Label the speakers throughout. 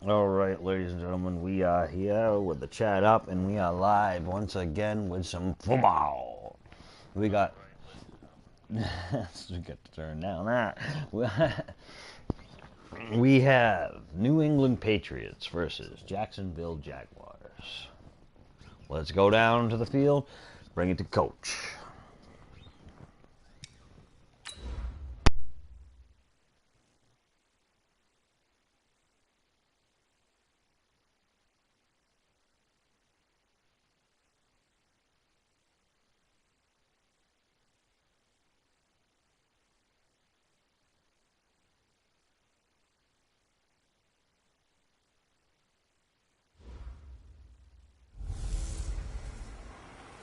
Speaker 1: All right, ladies and gentlemen, we are here with the chat up, and we are live once again with some football. We got we got to turn down that. We have New England Patriots versus Jacksonville Jaguars. Let's go down to the field, bring it to Coach.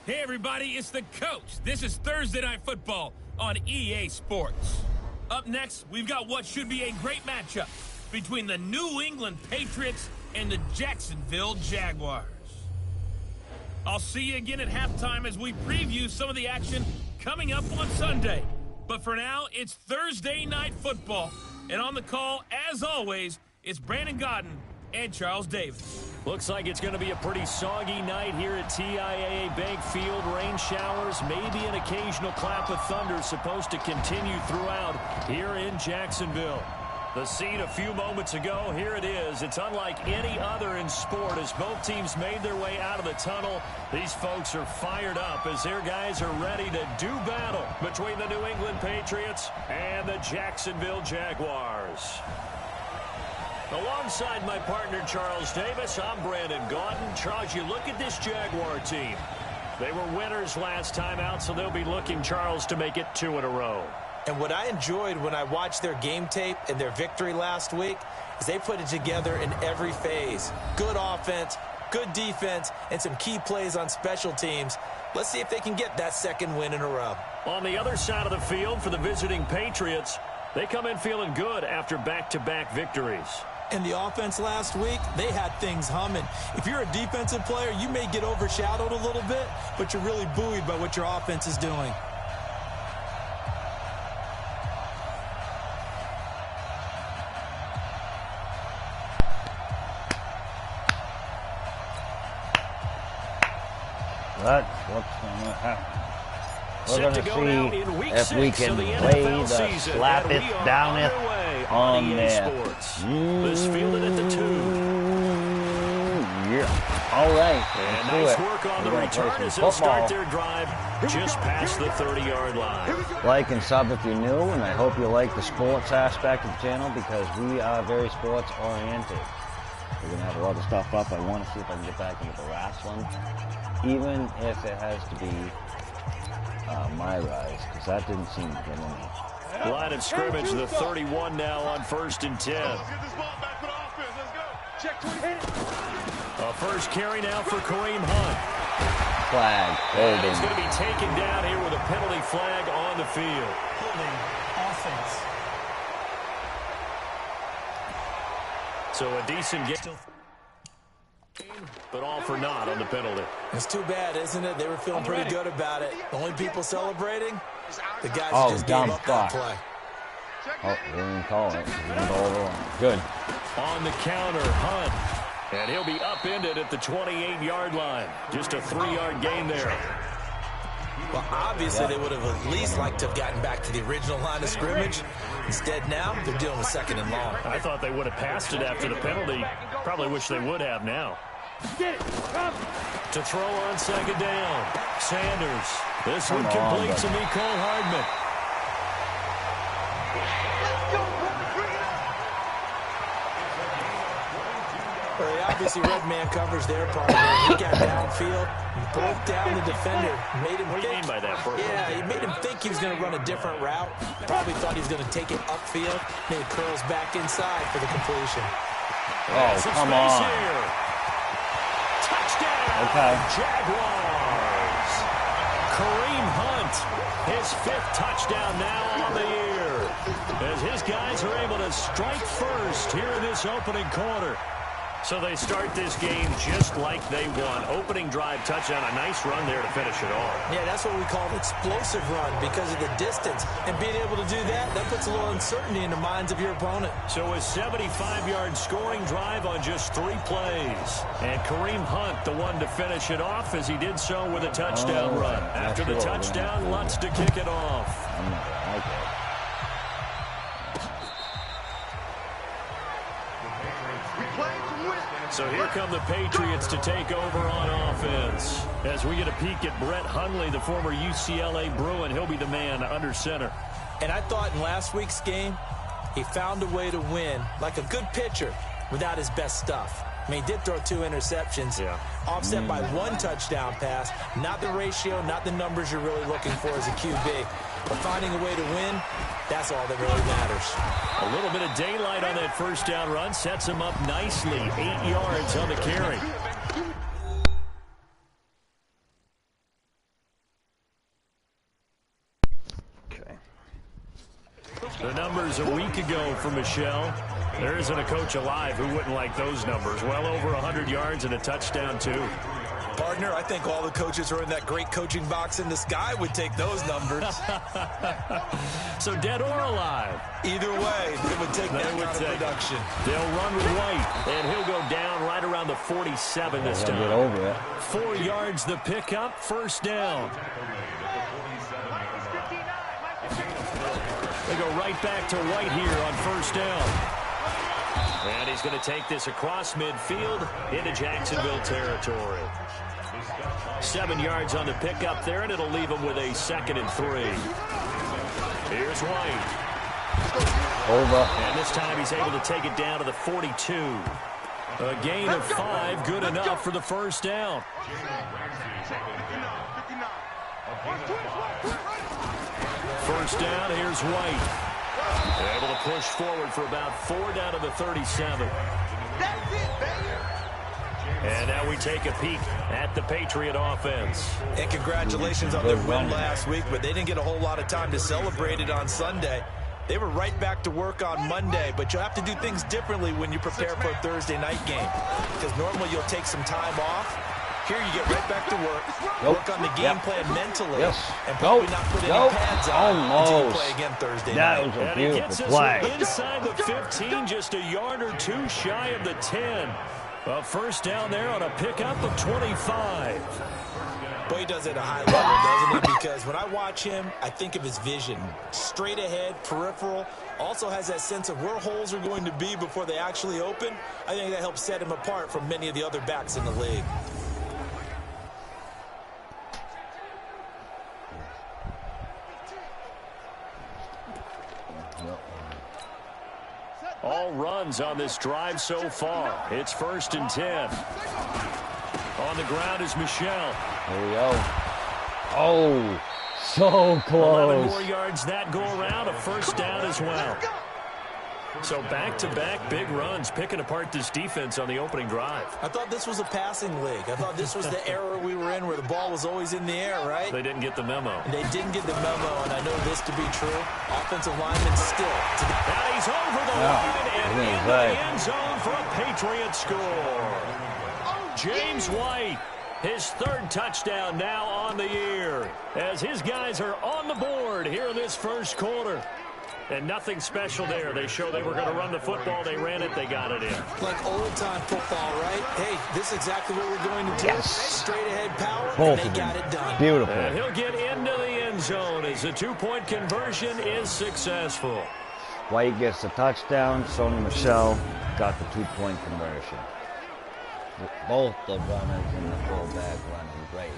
Speaker 2: Hey everybody, it's the Coach. This is Thursday Night Football on EA Sports. Up next, we've got what should be a great matchup between the New England Patriots and the Jacksonville Jaguars. I'll see you again at halftime as we preview some of the action coming up on Sunday. But for now, it's Thursday Night Football. And on the call, as always, it's Brandon Godden and Charles Davis.
Speaker 3: Looks like it's going to be a pretty soggy night here at TIAA Bank Field. Rain showers, maybe an occasional clap of thunder supposed to continue throughout here in Jacksonville. The scene a few moments ago, here it is. It's unlike any other in sport as both teams made their way out of the tunnel. These folks are fired up as their guys are ready to do battle between the New England Patriots and the Jacksonville Jaguars. Alongside my partner, Charles Davis, I'm Brandon Gaudin. Charles, you look at this Jaguar team. They were winners last time out, so they'll be looking, Charles, to make it 2 in a row.
Speaker 4: And what I enjoyed when I watched their game tape and their victory last week is they put it together in every phase. Good offense, good defense, and some key plays on special teams. Let's see if they can get that second win in a row.
Speaker 3: On the other side of the field for the visiting Patriots, they come in feeling good after back-to-back victories.
Speaker 4: In the offense last week, they had things humming. If you're a defensive player, you may get overshadowed a little bit, but you're really buoyed by what your offense is doing.
Speaker 1: That's what's going to happen. We're going to see if we can play the slap it, down it on there.
Speaker 3: Let's field it at the 2.
Speaker 1: Yeah. All right.
Speaker 3: And nice work on the return as they'll start their drive just past the 30-yard line.
Speaker 1: Like and sub if you're new, and I hope you like the sports aspect of the channel because we are very sports-oriented. We're going to have a lot of stuff up. I want to see if I can get back into the wrestling, even if it has to be my rise, because that didn't seem to get any.
Speaker 3: Line of scrimmage, the 31 now on 1st and 10. A first carry now for Kareem Hunt.
Speaker 1: Flag.
Speaker 3: And he's going to be taken down here with a penalty flag on the field.
Speaker 4: Holding offense.
Speaker 3: So a decent game, but all for naught on the penalty.
Speaker 4: It's too bad, isn't it? They were feeling pretty good about it. The only people celebrating, the guys who just gave up that play.
Speaker 1: Oh, they didn't call it. Good.
Speaker 3: On the counter, Hunt. And he'll be upended at the 28-yard line. Just a 3-yard gain there.
Speaker 4: Well, obviously they would have at least liked to have gotten back to the original line of scrimmage. Instead now, they're dealing with 2nd and long.
Speaker 3: I thought they would have passed it after the penalty. Probably wish they would have now. To throw on 2nd down. Sanders. This one complete to Mecole Hardman.
Speaker 4: Well, he obviously red man covers their part. He got downfield, broke down the defender, made him
Speaker 3: What do you mean by that?
Speaker 4: Yeah, he made him think he was going to run a different route. Probably thought he was going to take it upfield. Then he curls back inside for the completion.
Speaker 1: Oh, come on.
Speaker 3: Here. Touchdown, Jaguars. Kareem Hunt, his 5th touchdown now on the year. As his guys are able to strike first here in this opening quarter. So they start this game just like they won. Opening drive touchdown, a nice run there to finish it off.
Speaker 4: Yeah, that's what we call an explosive run because of the distance. And being able to do that, that puts a little uncertainty in the minds of your opponent.
Speaker 3: So a 75-yard scoring drive on just 3 plays. And Kareem Hunt, the one to finish it off, as he did so with a touchdown run. After the touchdown, Lutz to kick it off. So here come the Patriots to take over on offense. As we get a peek at Brett Hundley, the former UCLA Bruin, he'll be the man under center.
Speaker 4: And I thought in last week's game, he found a way to win like a good pitcher without his best stuff. I mean, he did throw 2 interceptions, offset by 1 touchdown pass. Not the ratio, not the numbers you're really looking for as a QB. But finding a way to win, that's all that really matters.
Speaker 3: A little bit of daylight on that first down run sets him up nicely. 8 yards on the carry. The numbers a week ago for Michelle. There isn't a coach alive who wouldn't like those numbers. Well over 100 yards and a touchdown, too.
Speaker 4: Partner, I think all the coaches are in that great coaching box in the sky would take those numbers.
Speaker 3: So dead or alive?
Speaker 4: Either way, it would take that kind of production.
Speaker 3: They'll run with White, and he'll go down right around the 47 this time.
Speaker 1: Get over it.
Speaker 3: 4 yards the pickup, first down. They go right back to White here on first down. And he's going to take this across midfield into Jacksonville territory. 7 yards on the pickup there, and it'll leave him with a 2nd and 3. Here's White.
Speaker 1: Over.
Speaker 3: And this time he's able to take it down to the 42. A gain of 5, good enough for the first down. First down, here's White. Able to push forward for about 4 down to the 37. And now we take a peek at the Patriot offense.
Speaker 4: And congratulations on their win last week, but they didn't get a whole lot of time to celebrate it on Sunday. They were right back to work on Monday, but you'll have to do things differently when you prepare for a Thursday night game. Because normally you'll take some time off. Here you get right back to work on the game plan mentally, and probably not put any pads on until you play again Thursday night.
Speaker 1: That was a beautiful play.
Speaker 3: Inside the 15, just a yard or 2 shy of the 10. A first down there on a pickup of 25.
Speaker 4: But he does it at a high level, doesn't he? Because when I watch him, I think of his vision. Straight ahead, peripheral. Also has that sense of where holes are going to be before they actually open. I think that helps set him apart from many of the other backs in the league.
Speaker 3: All runs on this drive so far. It's 1st and 10. On the ground is Michelle.
Speaker 1: Here we go. Oh, so close.
Speaker 3: 11 more yards that go around. A first down as well. So back-to-back big runs, picking apart this defense on the opening drive.
Speaker 4: I thought this was a passing league. I thought this was the era we were in where the ball was always in the air, right?
Speaker 3: They didn't get the memo.
Speaker 4: And they didn't get the memo, and I know this to be true. Offensive lineman still.
Speaker 3: Now he's over the line and into the end zone for a Patriot score. James White, his 3rd touchdown now on the year, as his guys are on the board here in this first quarter. And nothing special there. They show they were going to run the football. They ran it. They got it in.
Speaker 4: Like old-time football, right? Hey, this is exactly what we're going to do.
Speaker 1: Yes.
Speaker 4: Straight-ahead power,
Speaker 1: Both
Speaker 4: and they got it done.
Speaker 1: Beautiful.
Speaker 3: And he'll get into the end zone as the 2-point conversion is successful.
Speaker 1: White gets the touchdown. Sony Michel got the 2-point conversion. Both the runners and the fullback running great.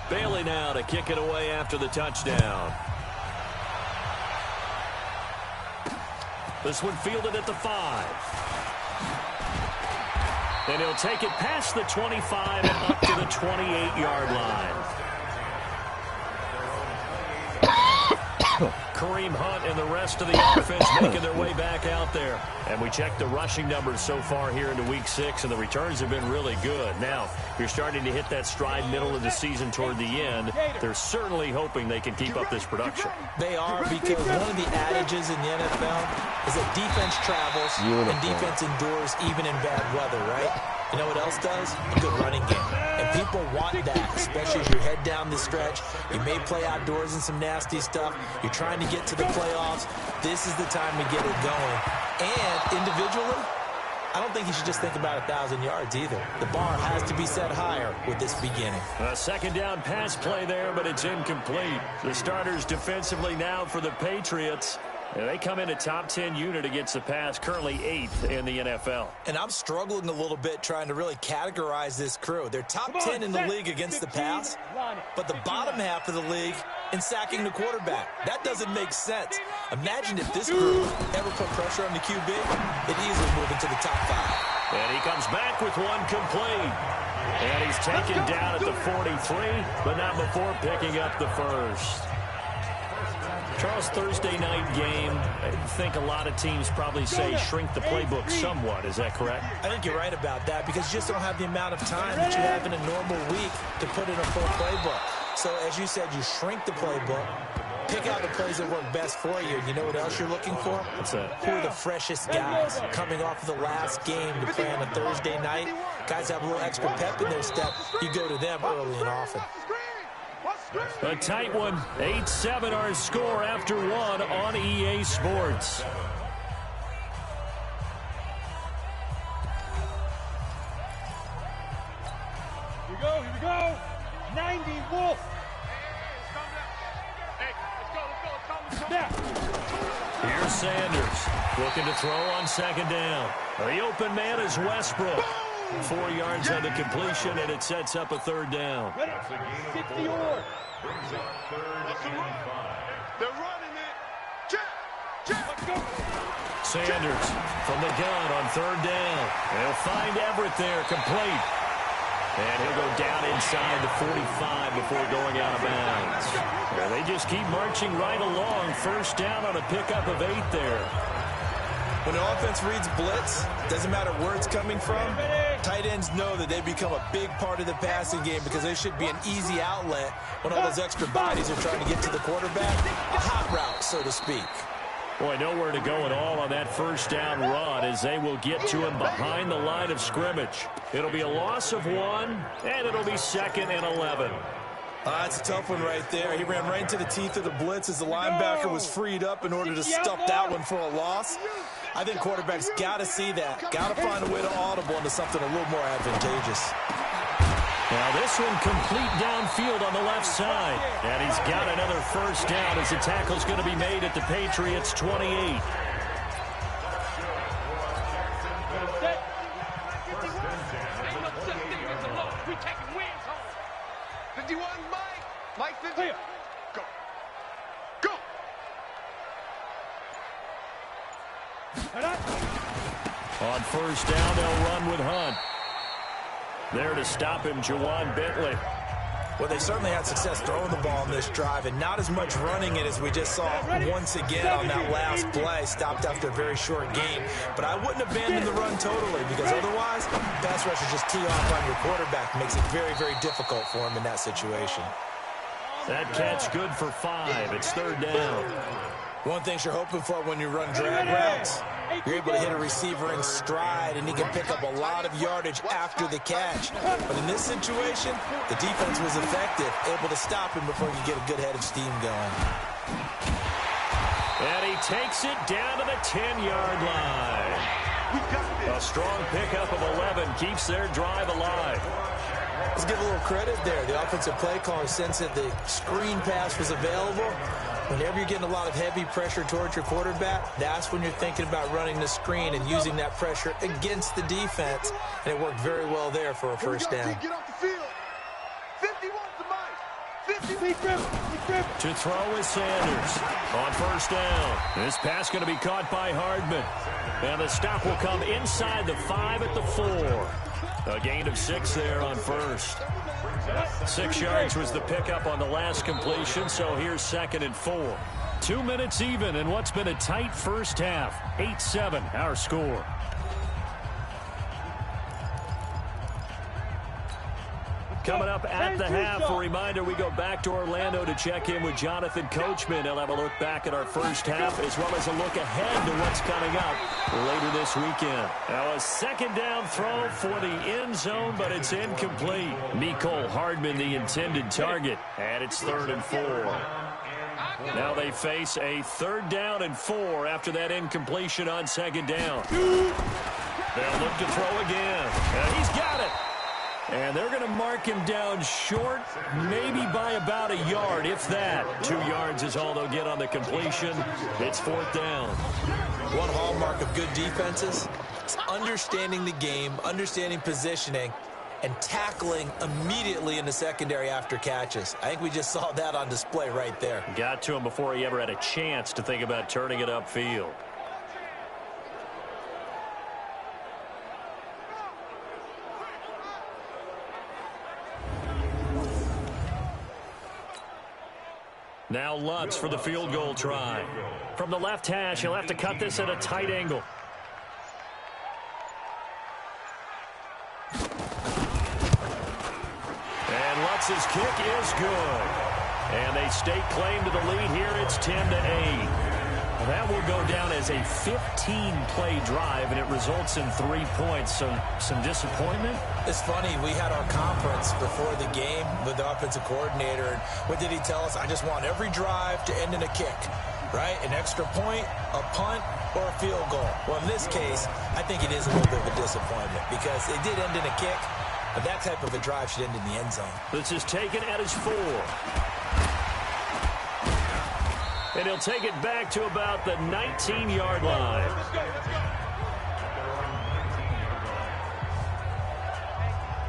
Speaker 3: Bailey now to kick it away after the touchdown. This one fielded at the 5. And he'll take it past the 25 and up to the 28-yard line. Kareem Hunt and the rest of the offense making their way back out there. And we checked the rushing numbers so far here into Week 6, and the returns have been really good. Now, you're starting to hit that stride middle of the season toward the end. They're certainly hoping they can keep up this production.
Speaker 4: They are, because one of the adages in the NFL is that defense travels and defense endures even in bad weather, right? You know what else does? A good running game. And people want that, especially as you head down the stretch. You may play outdoors in some nasty stuff. You're trying to get to the playoffs. This is the time to get it going. And individually, I don't think you should just think about 1,000 yards either. The bar has to be set higher with this beginning.
Speaker 3: A second down pass play there, but it's incomplete. The starters defensively now for the Patriots. They come in a top 10 unit against the pass, currently 8th in the NFL.
Speaker 4: And I'm struggling a little bit trying to really categorize this crew. They're top 10 in the league against the pass, but the bottom half of the league in sacking the quarterback. That doesn't make sense. Imagine if this group ever put pressure on the QB, it easily move into the top 5.
Speaker 3: And he comes back with one complete. And he's taken down at the 43, but not before picking up the first. Charles, Thursday night game, I think a lot of teams probably say shrink the playbook somewhat. Is that correct?
Speaker 4: I think you're right about that, because you just don't have the amount of time that you have in a normal week to put in a full playbook. So, as you said, you shrink the playbook, pick out the plays that work best for you. You know what else you're looking for?
Speaker 3: What's that?
Speaker 4: Who are the freshest guys coming off of the last game to play on a Thursday night? Guys have a little extra pep in their step. You go to them early and often.
Speaker 3: A tight one. 8-7 our score after one on EA Sports.
Speaker 5: Here we go. 90 Wolf.
Speaker 3: Here's Sanders looking to throw on second down. The open man is Westbrook. 4 yards on the completion, and it sets up a third down.
Speaker 5: 60 or. They're running it. Check.
Speaker 3: Sanders from the gun on third down. They'll find Everett there, complete. And he'll go down inside the 45 before going out of bounds. Well, they just keep marching right along. First down on a pickup of 8 there.
Speaker 4: When the offense reads blitz, doesn't matter where it's coming from, tight ends know that they become a big part of the passing game, because they should be an easy outlet when all those extra bodies are trying to get to the quarterback. A hot route, so to speak.
Speaker 3: Boy, nowhere to go at all on that first down run, as they will get to him behind the line of scrimmage. It'll be a loss of 1, and it'll be 2nd and 11.
Speaker 4: That's a tough one right there. He ran right into the teeth of the blitz as the linebacker was freed up in order to stuff that one for a loss. I think quarterbacks got to see that. Got to find a way to audible into something a little more advantageous.
Speaker 3: Now this one complete downfield on the left side. And he's got another first down as the tackle's going to be made at the Patriots' 28.
Speaker 5: Mike 50. Go.
Speaker 3: On first down, they'll run with Hunt. There to stop him, Jawan Bentley.
Speaker 4: Well, they certainly had success throwing the ball in this drive, and not as much running it as we just saw once again on that last play. Stopped after a very short gain. But I wouldn't abandon the run totally, because otherwise, pass rushers just tee off on your quarterback. Makes it very, very difficult for him in that situation.
Speaker 3: That catch good for 5. It's third down.
Speaker 4: One thing you're hoping for when you run drag routes, you're able to hit a receiver in stride, and he can pick up a lot of yardage after the catch. But in this situation, the defense was effective, able to stop him before you get a good head of steam going.
Speaker 3: And he takes it down to the 10-yard line. A strong pickup of 11 keeps their drive alive.
Speaker 4: Let's give a little credit there. The offensive play caller sensed that the screen pass was available. Whenever you're getting a lot of heavy pressure towards your quarterback, that's when you're thinking about running the screen and using that pressure against the defense. And it worked very well there for a first down.
Speaker 5: Get off the field. 51's the mic. 50.
Speaker 3: To throw is Sanders on first down. This pass going to be caught by Hardman. And the stop will come inside the 5 at the 4. A gain of 6 there on first. 6 yards was the pickup on the last completion, so here's 2nd and 4. 2 minutes even in what's been a tight first half. 8-7 our score. Coming up at the half, a reminder, we go back to Orlando to check in with Jonathan Coachman. He'll have a look back at our first half as well as a look ahead to what's coming up later this weekend. Now a second down throw for the end zone, but it's incomplete. Mecole Hardman, the intended target, and it's 3rd and 4. Now they face a 3rd down and 4 after that incompletion on 2nd down. They'll look to throw again. And he's got it. And they're going to mark him down short, maybe by about a yard, if that. 2 yards is all they'll get on the completion. It's 4th down.
Speaker 4: One hallmark of good defenses is understanding the game, understanding positioning, and tackling immediately in the secondary after catches. I think we just saw that on display right there.
Speaker 3: Got to him before he ever had a chance to think about turning it upfield. Now Lutz for the field goal try. From the left hash, he'll have to cut this at a tight angle. And Lutz's kick is good. And they stake claim to the lead here. It's 10-8. That will go down as a 15-play drive, and it results in 3 points. So some disappointment?
Speaker 4: It's funny. We had our conference before the game with the offensive coordinator. And what did he tell us? I just want every drive to end in a kick, right? An extra point, a punt, or a field goal. Well, in this case, I think it is a little bit of a disappointment because it did end in a kick, but that type of a drive should end in the end zone.
Speaker 3: This is taken at his 4. And he'll take it back to about the 19-yard line.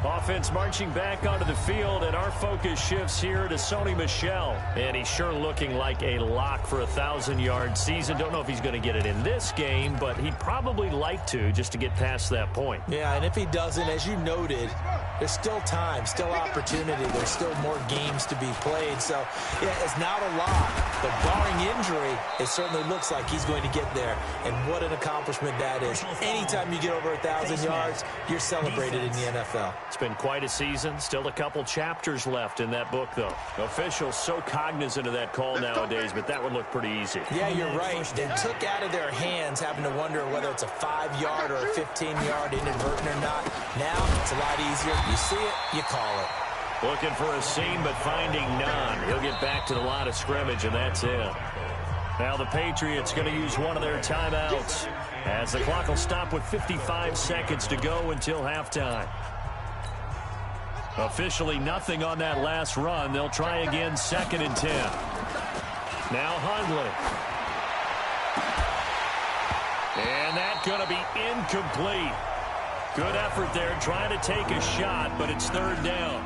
Speaker 3: Offense marching back onto the field, and our focus shifts here to Sony Michel. And he's sure looking like a lock for a 1,000-yard season. Don't know if he's going to get it in this game, but he'd probably like to just to get past that point.
Speaker 4: Yeah, and if he doesn't, as you noted, there's still time, still opportunity. There's still more games to be played. So, yeah, it's not a lock. But barring injury, it certainly looks like he's going to get there. And what an accomplishment that is. Anytime you get over 1,000 yards, you're celebrated in the NFL.
Speaker 3: It's been quite a season. Still a couple chapters left in that book, though. Officials so cognizant of that call nowadays, but that would look pretty easy.
Speaker 4: Yeah, you're right. They took out of their hands having to wonder whether it's a 5-yard or a 15-yard inadvertent or not. Now it's a lot easier. You see it, you call it.
Speaker 3: Looking for a seam, but finding none. He'll get back to the line of scrimmage, and that's it. Now the Patriots going to use one of their timeouts as the clock will stop with 55 seconds to go until halftime. Officially nothing on that last run. They'll try again 2nd and 10. Now Hundley. And that's going to be incomplete. Good effort there trying to take a shot, but it's 3rd down.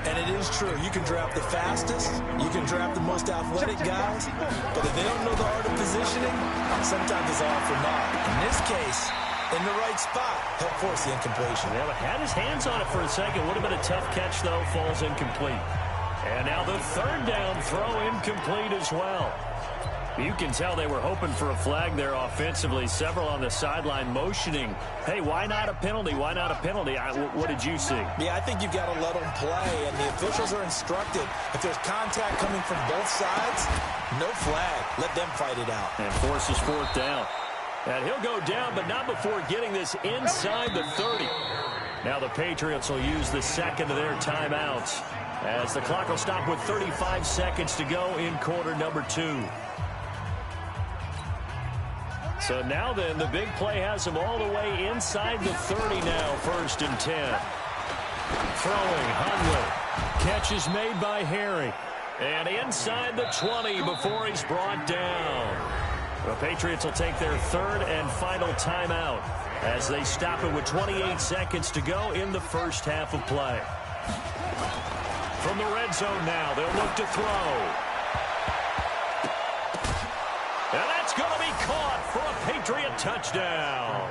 Speaker 4: And it is true. You can draft the fastest. You can draft the most athletic guys. But if they don't know the art of positioning, sometimes it's all for naught. In this case, in the right spot, he'll force the incompletion.
Speaker 3: Yeah, but had his hands on it for a second. Would have been a tough catch, though. Falls incomplete. And now the 3rd down throw incomplete as well. You can tell they were hoping for a flag there offensively. Several on the sideline motioning, hey, why not a penalty? Why not a penalty? What did you see?
Speaker 4: Yeah, I think you've got to let them play, and the officials are instructed. If there's contact coming from both sides, no flag. Let them fight it out.
Speaker 3: And forces 4th down. And he'll go down, but not before getting this inside the 30. Now the Patriots will use the 2nd of their timeouts as the clock will stop with 35 seconds to go in quarter number 2. So now then, the big play has him all the way inside the 30 now, 1st and 10. Throwing, Hundley. Catch is made by Harry. And inside the 20 before he's brought down. The Patriots will take their 3rd and final timeout as they stop it with 28 seconds to go in the first half of play. From the red zone now, they'll look to throw. And that's going to be caught for a Patriot touchdown.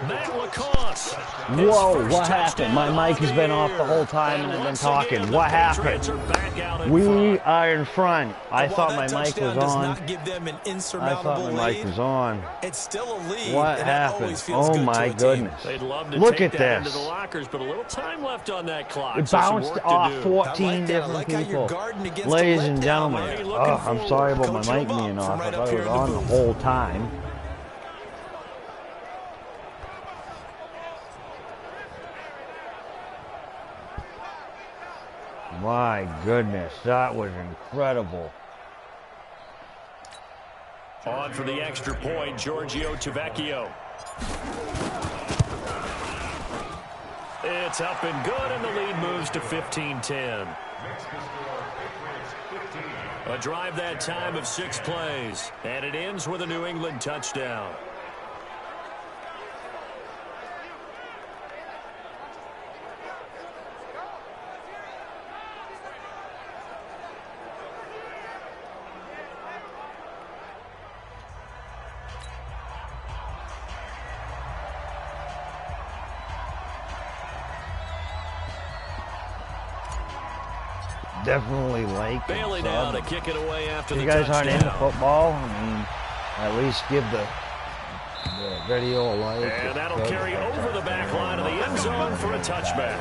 Speaker 3: Matt LaCosse.
Speaker 1: Whoa, what happened? My mic has been off the whole time and I've been talking. What happened? We are in front. I thought my mic was on. I thought my mic was on.
Speaker 4: It's still a lead.
Speaker 1: What happened? Oh my goodness. Look at this.
Speaker 3: But a little time left on that clock.
Speaker 1: It bounced off 14 different people. Ladies and gentlemen, I'm sorry about my mic being off. I thought it was on the whole time. My goodness, that was incredible.
Speaker 3: On for the extra point, Giorgio Tavecchio. It's up and good, and the lead moves to 15-10. A drive that time of 6 plays, and it ends with a New England touchdown.
Speaker 1: Definitely like
Speaker 3: Bailey now to kick it away after the
Speaker 1: you guys
Speaker 3: touchdown.
Speaker 1: aren't into football, I mean, at least give the video a like.
Speaker 3: And that'll carry over the back line of the end zone for a touchback.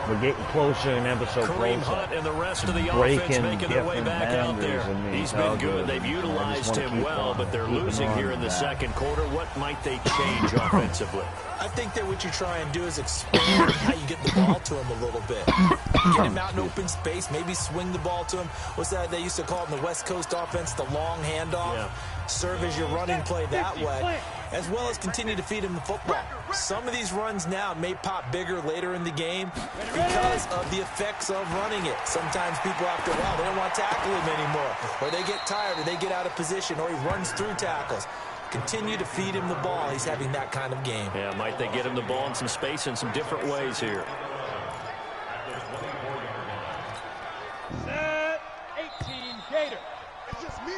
Speaker 1: We're getting closer in episode
Speaker 3: Kareem
Speaker 1: closer.
Speaker 3: Hunt and the rest of the offense making their way back out there. He's been good. They've utilized him well, but they're losing here in the second quarter. What might they change offensively?
Speaker 4: I think that what you try and do is expand how you get the ball to him a little bit. Get him out in open space, maybe swing the ball to him. What's that they used to call it in the West Coast offense, the long handoff? Yeah. Serve as your running play that way, as well as continue to feed him the football. Some of these runs now may pop bigger later in the game because of the effects of running it. Sometimes people after a while, they don't want to tackle him anymore, or they get tired, or they get out of position, or he runs through tackles. Continue to feed him the ball. He's having that kind of game.
Speaker 3: Yeah, might they get him the ball in some space in some different ways here.
Speaker 5: Set 18 Gator.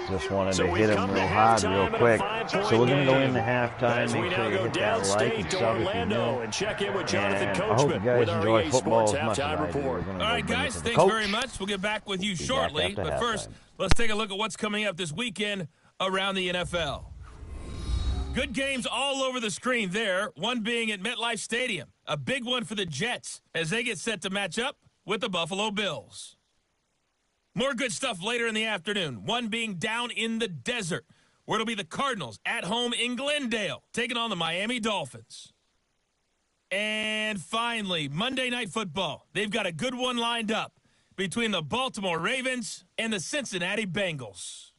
Speaker 1: Just wanted to hit him real hard real quick. So we're going to go into halftime. Make sure you hit that like and sub if you're new.
Speaker 3: And check in with Jonathan
Speaker 1: And I hope you guys enjoy football as much as I do.
Speaker 2: All right, guys, thanks very much. We'll get back with you shortly. But first, let's take a look at what's coming up this weekend around the NFL. Good games all over the screen there, one being at MetLife Stadium. A big one for the Jets as they get set to match up with the Buffalo Bills. More good stuff later in the afternoon, one being down in the desert, where it'll be the Cardinals at home in Glendale, taking on the Miami Dolphins. And finally, Monday Night Football. They've got a good one lined up between the Baltimore Ravens and the Cincinnati Bengals.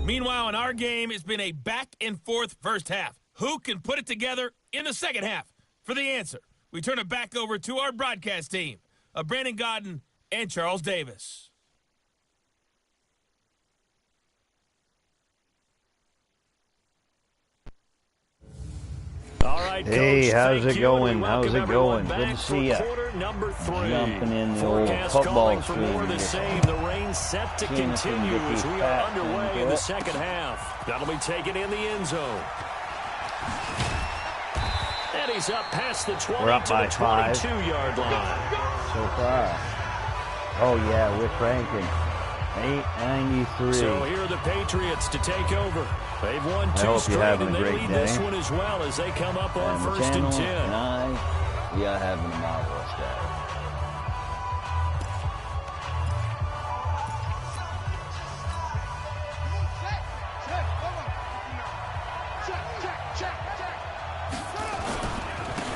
Speaker 2: Meanwhile, in our game, it's been a back-and-forth first half. Who can put it together in the second half? For the answer, we turn it back over to our broadcast team of Brandon Godden and Charles Davis.
Speaker 3: All right,
Speaker 1: hey,
Speaker 3: Coach,
Speaker 1: how's it going?
Speaker 3: How's
Speaker 1: it going? Good to see you. Jumping in the old football stream.
Speaker 3: The rain set to continue as we are underway in the second half. That'll be taken in the end zone. And he's up past the 20
Speaker 1: We're up
Speaker 3: to
Speaker 1: by
Speaker 3: the
Speaker 1: 5
Speaker 3: 22-yard line.
Speaker 1: So far. Oh, yeah, we're cranking. 893.
Speaker 3: So here are the Patriots to take over. They've won
Speaker 1: I
Speaker 3: 2
Speaker 1: hope
Speaker 3: straight,
Speaker 1: you're having
Speaker 3: and
Speaker 1: a
Speaker 3: they
Speaker 1: great
Speaker 3: lead
Speaker 1: day.
Speaker 3: this one as well as they come up on
Speaker 1: And the
Speaker 3: first and
Speaker 1: channel
Speaker 3: 10.
Speaker 1: and we are having a marvelous day.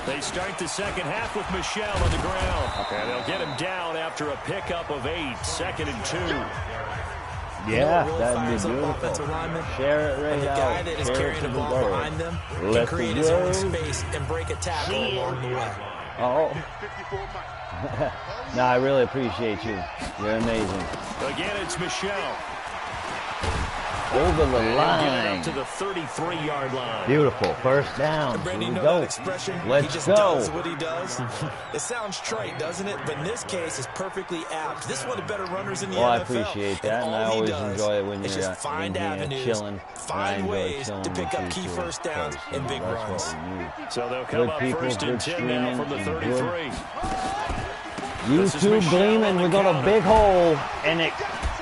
Speaker 3: They start the second half with Michel on the ground. And they'll get him down after a pickup of 8, 2nd and 2.
Speaker 1: Yeah, that'd be beautiful. Share it right
Speaker 4: and the
Speaker 1: out.
Speaker 4: guy that is
Speaker 1: Share
Speaker 4: carrying
Speaker 1: it
Speaker 4: the
Speaker 1: to
Speaker 4: ball
Speaker 1: the
Speaker 4: behind them can
Speaker 1: Let
Speaker 4: create
Speaker 1: the
Speaker 4: his own
Speaker 1: road.
Speaker 4: space and break a tackle along the way.
Speaker 1: Oh. No, I really appreciate you. You're amazing.
Speaker 3: Again, it's Michel.
Speaker 1: over the
Speaker 3: And
Speaker 1: line.
Speaker 3: he'll get it up to the 33-yard line.
Speaker 1: Beautiful. First down. Here
Speaker 4: Brandon,
Speaker 1: we
Speaker 4: you know that
Speaker 1: go.
Speaker 4: expression? He
Speaker 1: Let's
Speaker 4: just
Speaker 1: go.
Speaker 4: does what he does. It sounds trite, doesn't it? But in this case, it's perfectly apt. This is one of the better runners in the
Speaker 1: Well, I
Speaker 4: NFL.
Speaker 1: appreciate that, and I
Speaker 4: all he
Speaker 1: always
Speaker 4: does
Speaker 1: enjoy it when
Speaker 4: is
Speaker 1: you're
Speaker 4: just find
Speaker 1: in here
Speaker 4: avenues,
Speaker 1: chilling.
Speaker 4: find ways to pick up key
Speaker 1: too,
Speaker 4: first downs
Speaker 1: because,
Speaker 4: and big
Speaker 1: that's
Speaker 4: runs.
Speaker 1: what we need.
Speaker 3: So they'll come
Speaker 1: Good
Speaker 3: up
Speaker 1: people,
Speaker 3: first and
Speaker 1: good
Speaker 3: 10 now
Speaker 1: streaming,
Speaker 3: from the
Speaker 1: and
Speaker 3: 33. This is
Speaker 1: YouTube
Speaker 3: Michelle
Speaker 1: gleaming.
Speaker 3: on the
Speaker 1: We're going to
Speaker 3: counter.
Speaker 1: big hole, and it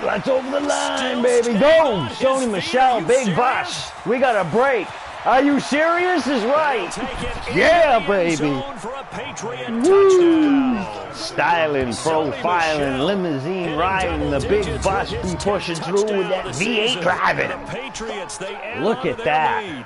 Speaker 1: that's over the line,
Speaker 3: Still
Speaker 1: baby.
Speaker 3: standing
Speaker 1: Go,
Speaker 3: on his
Speaker 1: Sony
Speaker 3: feet.
Speaker 1: Michelle,
Speaker 3: Are you
Speaker 1: big
Speaker 3: serious?
Speaker 1: bus. We got a break. Are you serious? Is right.
Speaker 3: They'll take it into
Speaker 1: Yeah,
Speaker 3: the end
Speaker 1: baby.
Speaker 3: zone for a Patriot
Speaker 1: Woo!
Speaker 3: touchdown.
Speaker 1: Styling,
Speaker 3: Sony
Speaker 1: profiling,
Speaker 3: Michel
Speaker 1: limousine
Speaker 3: hitting
Speaker 1: riding, the
Speaker 3: double
Speaker 1: big
Speaker 3: digits
Speaker 1: bus
Speaker 3: with
Speaker 1: be
Speaker 3: his
Speaker 1: pushing
Speaker 3: 10th
Speaker 1: through with
Speaker 3: touchdown
Speaker 1: that
Speaker 3: of the
Speaker 1: V8
Speaker 3: season.
Speaker 1: driving.
Speaker 3: The Patriots, they add
Speaker 1: Look
Speaker 3: on to
Speaker 1: at
Speaker 3: their
Speaker 1: that.
Speaker 3: lead.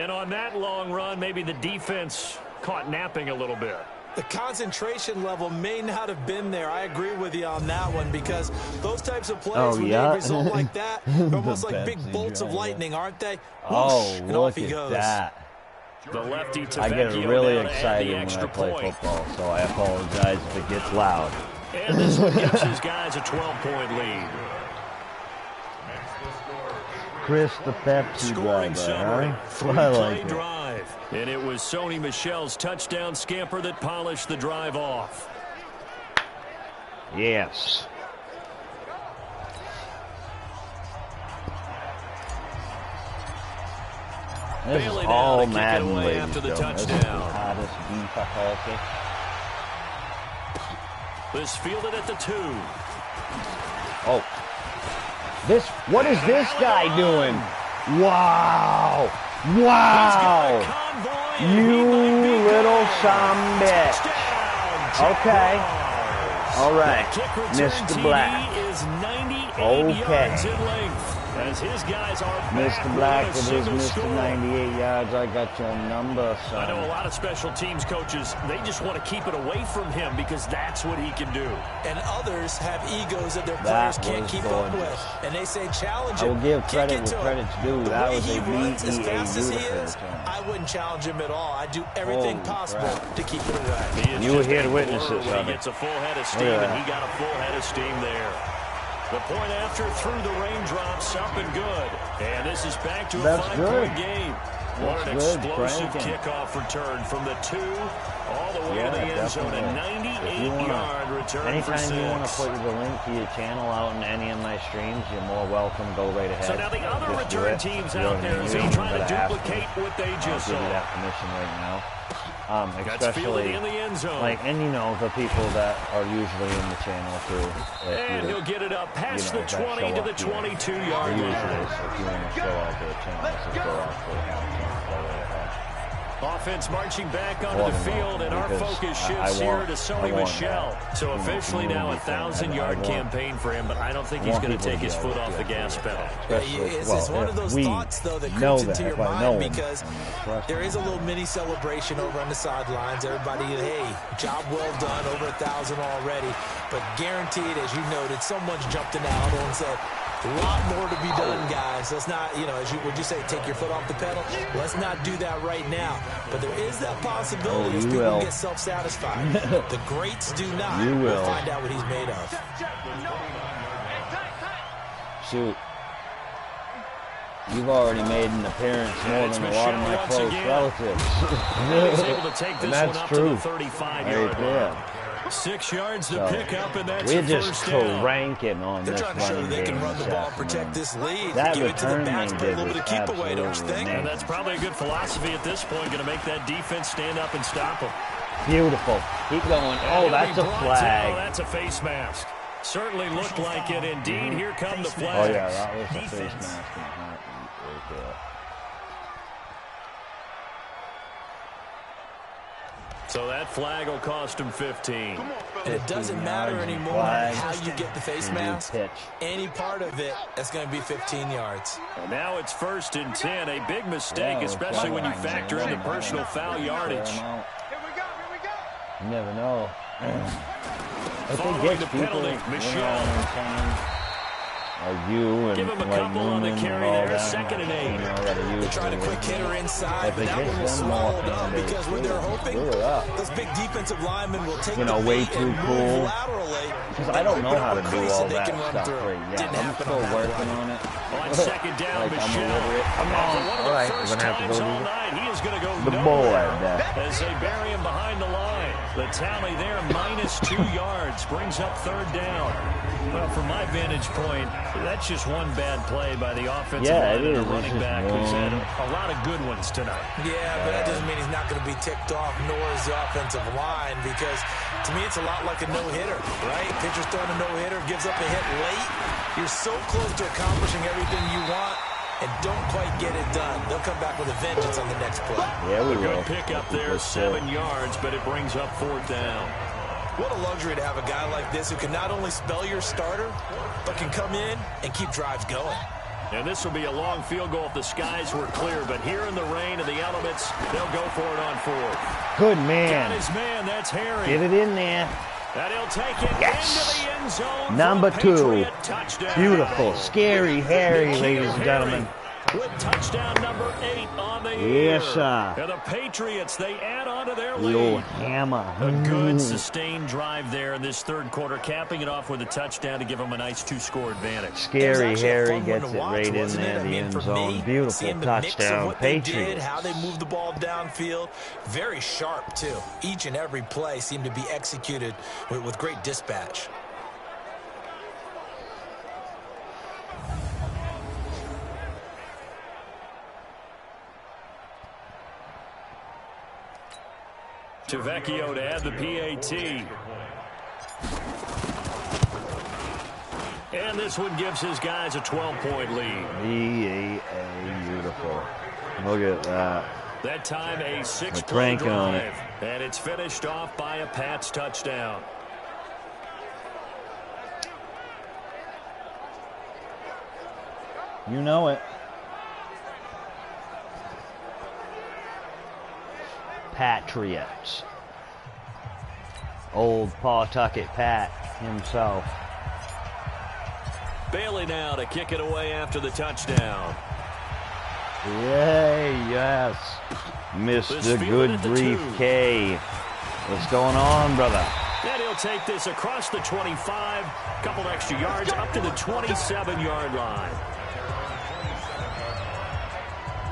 Speaker 3: And on that long run, maybe the defense caught napping a little bit.
Speaker 4: The concentration level may not have been there. I agree with you on that one because those types of plays, when they result like that, they're almost like big bolts of lightning, aren't they?
Speaker 1: Oh,
Speaker 4: Whoosh, and off
Speaker 1: look
Speaker 4: he
Speaker 1: at
Speaker 4: goes.
Speaker 1: that.
Speaker 3: The lefty to
Speaker 1: I get
Speaker 3: Vecchio
Speaker 1: really
Speaker 3: now to add
Speaker 1: excited
Speaker 3: the
Speaker 1: when I
Speaker 3: extra
Speaker 1: play
Speaker 3: point.
Speaker 1: football, so I apologize if it gets loud.
Speaker 3: And this one gives his guys a 12-point lead.
Speaker 1: Chris the Pepsi
Speaker 3: Scoring
Speaker 1: driver,
Speaker 3: summary,
Speaker 1: huh? I
Speaker 3: three-play
Speaker 1: like it.
Speaker 3: drive. And it was Sony Michel's touchdown scamper that polished the drive off.
Speaker 1: Yes. This is
Speaker 3: Bailey now
Speaker 1: all
Speaker 3: to kick it
Speaker 1: Madden,
Speaker 3: away
Speaker 1: ladies
Speaker 3: after the
Speaker 1: and gentlemen. This is the
Speaker 3: touchdown.
Speaker 1: hottest beef I call it.
Speaker 3: This fielded at the 2.
Speaker 1: Oh. What is this guy doing? Wow. Wow. You little bitch. Okay. All right. Mr. Black.
Speaker 3: Is 98
Speaker 1: Okay.
Speaker 3: yards in length. As his guys are back
Speaker 1: Mr. Black
Speaker 3: with a
Speaker 1: with his
Speaker 3: single
Speaker 1: Mr.
Speaker 3: score.
Speaker 1: 98 yards. I got your number, son.
Speaker 3: I know a lot of special teams coaches, they just want to keep it away from him because that's what he can do.
Speaker 4: And others have egos that their
Speaker 1: That
Speaker 4: players can't
Speaker 1: was
Speaker 4: keep up
Speaker 1: gorgeous.
Speaker 4: with. And they say challenge
Speaker 1: I
Speaker 4: him.
Speaker 1: will give
Speaker 4: kick
Speaker 1: credit
Speaker 4: it
Speaker 1: where
Speaker 4: to him.
Speaker 1: credit's due.
Speaker 4: The
Speaker 1: That
Speaker 4: way
Speaker 1: was
Speaker 4: he
Speaker 1: a
Speaker 4: runs as fast as he
Speaker 1: beautiful
Speaker 4: is,
Speaker 1: return.
Speaker 4: I wouldn't challenge him at all. I'd do everything
Speaker 1: Holy
Speaker 4: possible
Speaker 1: crap.
Speaker 4: to keep it away.
Speaker 3: He is
Speaker 1: You were
Speaker 3: just
Speaker 1: here to
Speaker 3: a
Speaker 1: witness
Speaker 3: blur
Speaker 1: this,
Speaker 3: when
Speaker 1: Sonny.
Speaker 3: he gets a full head of steam,
Speaker 1: Look at
Speaker 3: and
Speaker 1: that.
Speaker 3: he got a full head of steam there. The point after through the raindrops, up and good. And this is back to a
Speaker 1: That's
Speaker 3: 5-point
Speaker 1: good.
Speaker 3: game. What an
Speaker 1: That's good,
Speaker 3: explosive
Speaker 1: cranking.
Speaker 3: kickoff return from the 2 all the way
Speaker 1: Yeah,
Speaker 3: to the end zone. A
Speaker 1: definitely. If you
Speaker 3: 98-yard return for
Speaker 1: anytime
Speaker 3: 6.
Speaker 1: you want to put the link to your channel out in any of my streams, you're more welcome. Go right ahead.
Speaker 3: So now the other
Speaker 1: Just do
Speaker 3: return
Speaker 1: it.
Speaker 3: teams
Speaker 1: You know
Speaker 3: out
Speaker 1: what I
Speaker 3: there,
Speaker 1: mean?
Speaker 3: is
Speaker 1: You
Speaker 3: he
Speaker 1: don't
Speaker 3: trying to
Speaker 1: gotta ask me.
Speaker 3: duplicate what they
Speaker 1: I'll
Speaker 3: just
Speaker 1: give you
Speaker 3: saw?
Speaker 1: that permission right now.
Speaker 3: That's fielded
Speaker 1: Especially
Speaker 3: in the end zone.
Speaker 1: and you know the people that are usually in the channel too.
Speaker 3: And he'll get it up past the 20 to the 22-yard
Speaker 1: Usually,
Speaker 3: line.
Speaker 1: so if you want to show out their channel, just go out
Speaker 3: Offense marching back onto
Speaker 1: More
Speaker 3: the
Speaker 1: than
Speaker 3: field, and our
Speaker 1: because
Speaker 3: focus
Speaker 1: I
Speaker 3: shifts
Speaker 1: want-
Speaker 3: here to
Speaker 1: I
Speaker 3: Sony
Speaker 1: want
Speaker 3: Michel.
Speaker 1: that.
Speaker 3: So
Speaker 1: You know,
Speaker 3: officially now a
Speaker 1: community thing. I
Speaker 3: 1,000-yard
Speaker 1: want-
Speaker 3: campaign for him, but I don't think
Speaker 1: I
Speaker 3: he's
Speaker 1: want
Speaker 3: going to
Speaker 1: people
Speaker 3: take his
Speaker 1: be
Speaker 3: foot
Speaker 1: able
Speaker 3: off
Speaker 1: to
Speaker 3: the
Speaker 1: do
Speaker 3: gas
Speaker 1: that.
Speaker 3: pedal.
Speaker 1: Especially,
Speaker 4: It's one of those
Speaker 1: if we
Speaker 4: thoughts, though, that
Speaker 1: know
Speaker 4: creeps
Speaker 1: that,
Speaker 4: into your
Speaker 1: if I know
Speaker 4: mind
Speaker 1: him,
Speaker 4: because
Speaker 1: I mean, trust
Speaker 4: there
Speaker 1: me.
Speaker 4: is a little mini celebration over on the sidelines. Everybody, hey, job well done, over 1,000 already. But guaranteed, as you noted, someone's jumped in the huddle and said, a lot more to be done, guys. Let's not, would you say, take your foot off the pedal? Let's not do that right now. But there is that possibility as
Speaker 1: you
Speaker 4: people
Speaker 1: will.
Speaker 4: get self-satisfied. The greats do not.
Speaker 1: You will.
Speaker 4: We'll find out what he's made of.
Speaker 1: Shoot. You've already made an appearance more
Speaker 3: it's
Speaker 1: than a lot of
Speaker 3: Michel
Speaker 1: my
Speaker 3: once
Speaker 1: close
Speaker 3: again.
Speaker 1: relatives.
Speaker 3: He's able to take
Speaker 1: And
Speaker 3: this one
Speaker 1: that's
Speaker 3: up
Speaker 1: true.
Speaker 3: to the 35-yard
Speaker 1: Right there.
Speaker 3: line. 6 yards to
Speaker 1: So,
Speaker 3: pick up, and that's
Speaker 1: We're
Speaker 3: a
Speaker 1: just
Speaker 3: first down.
Speaker 1: cranking on
Speaker 4: They're
Speaker 1: this
Speaker 4: trying to show
Speaker 1: running
Speaker 4: that they can
Speaker 1: game
Speaker 4: run the
Speaker 1: this
Speaker 4: ball and protect
Speaker 1: afternoon.
Speaker 4: this lead.
Speaker 1: That
Speaker 4: Give it to the
Speaker 1: return
Speaker 4: backs,
Speaker 1: they
Speaker 4: play a
Speaker 1: did
Speaker 4: little bit
Speaker 1: was
Speaker 4: of keep away, don't you
Speaker 1: absolutely
Speaker 4: think?
Speaker 3: And
Speaker 1: amazing.
Speaker 3: that's probably a good philosophy at this point, going to make that defense stand up and stop him.
Speaker 1: Beautiful. Keep going.
Speaker 3: And
Speaker 1: Oh,
Speaker 3: he'll
Speaker 1: that's
Speaker 3: be
Speaker 1: a
Speaker 3: brought down.
Speaker 1: flag.
Speaker 3: That's a face mask. Certainly looked like it. Indeed, here come the
Speaker 1: Oh,
Speaker 3: flags.
Speaker 1: yeah, that was a face mask. Right there.
Speaker 3: So that flag will cost him 15.
Speaker 4: And it doesn't matter anymore
Speaker 1: Flag.
Speaker 4: how you get the face
Speaker 1: Indeed,
Speaker 4: mask.
Speaker 1: pitch.
Speaker 4: Any part of it, that's going to be 15 yards.
Speaker 3: And now it's 1st and 10. A big mistake,
Speaker 1: Yeah,
Speaker 3: especially when you
Speaker 1: flag.
Speaker 3: factor in the personal foul yardage.
Speaker 5: Here we go.
Speaker 1: You never know. If
Speaker 3: Following
Speaker 1: they get
Speaker 3: the
Speaker 1: people,
Speaker 3: penalty,
Speaker 1: you know
Speaker 3: Michel.
Speaker 1: what I'm saying? like you and
Speaker 3: Give him a
Speaker 1: like
Speaker 3: couple on the
Speaker 1: Newman
Speaker 3: carry
Speaker 1: and all
Speaker 3: there,
Speaker 1: that.
Speaker 3: 2nd and 8.
Speaker 1: You know, that are
Speaker 4: They're trying a quick hitter inside, but that one was swallowed up because when they're hoping, those big defensive linemen will take the
Speaker 1: way
Speaker 4: bait
Speaker 1: too
Speaker 4: and
Speaker 1: cool.
Speaker 4: move laterally.
Speaker 1: Because I don't know how to do
Speaker 4: crease
Speaker 1: all
Speaker 4: that they
Speaker 1: that
Speaker 4: can run
Speaker 1: stuff
Speaker 4: through.
Speaker 1: right yet.
Speaker 4: Didn't
Speaker 1: I'm
Speaker 4: happen
Speaker 1: still
Speaker 4: on that
Speaker 1: working
Speaker 4: play.
Speaker 1: on it.
Speaker 3: On 2nd down,
Speaker 1: Like, I'm
Speaker 3: Michelle.
Speaker 1: illiterate. Come on.
Speaker 3: For one of
Speaker 1: All
Speaker 3: the
Speaker 1: right,
Speaker 3: first
Speaker 1: we're gonna have to
Speaker 3: times
Speaker 1: go
Speaker 3: all
Speaker 1: do
Speaker 3: night, he is going to go
Speaker 1: the
Speaker 3: nowhere
Speaker 1: boy.
Speaker 3: as they bury him behind the line. The tally there, -2 yards, brings up 3rd down. Well, from my vantage point, that's just one bad play by the offensive line and the running back, who's had a lot of good ones tonight.
Speaker 4: Yeah, but that doesn't mean he's not going to be ticked off, nor is the offensive line, because to me it's a lot like a no-hitter, right? Pitcher's throwing a no-hitter, gives up a hit late. You're so close to accomplishing everything you want and don't quite get it done. They'll come back with a vengeance on the next play.
Speaker 1: Yeah, we will.
Speaker 3: Good pick up there, 7 yards, but it brings up 4th down.
Speaker 4: What a luxury to have a guy like this who can not only spell your starter, but can come in and keep drives going.
Speaker 3: And this will be a long field goal if the skies were clear, but here in the rain and the elements, they'll go for it on 4th.
Speaker 1: Good
Speaker 3: Got
Speaker 1: man.
Speaker 3: his man, that's Harry.
Speaker 1: Get it in there.
Speaker 3: And he'll take it into the end zone.
Speaker 1: Number
Speaker 3: for a
Speaker 1: 2.
Speaker 3: Patriot touchdown.
Speaker 1: Beautiful. Scary Harry, ladies and gentlemen.
Speaker 3: With touchdown number 8 on the
Speaker 1: Yes,
Speaker 3: year.
Speaker 1: sir.
Speaker 3: And the Patriots, they add on to their
Speaker 1: The old
Speaker 3: lead.
Speaker 1: hammer.
Speaker 3: A good sustained drive there in this 3rd quarter, capping it off with a touchdown to give them a nice 2-score advantage.
Speaker 1: Scary Harry gets it right in there, the end zone. Beautiful touchdown. Patriots.
Speaker 4: How they move the ball downfield. Very sharp, too. Each and every play seemed to be executed with great dispatch.
Speaker 3: Vecchio to add the PAT. And this one gives his guys a 12-point lead.
Speaker 1: Beautiful. Look at that.
Speaker 3: That time a 6-play drive. And it's finished off by a Pats touchdown.
Speaker 1: You know it. Patriots. Old Pawtucket Pat himself.
Speaker 3: Bailey now to kick it away after the touchdown.
Speaker 1: Yay, yes. Mr. Good Grief K. What's going on, brother?
Speaker 3: And he'll take this across the 25, couple extra yards up to the 27-yard line.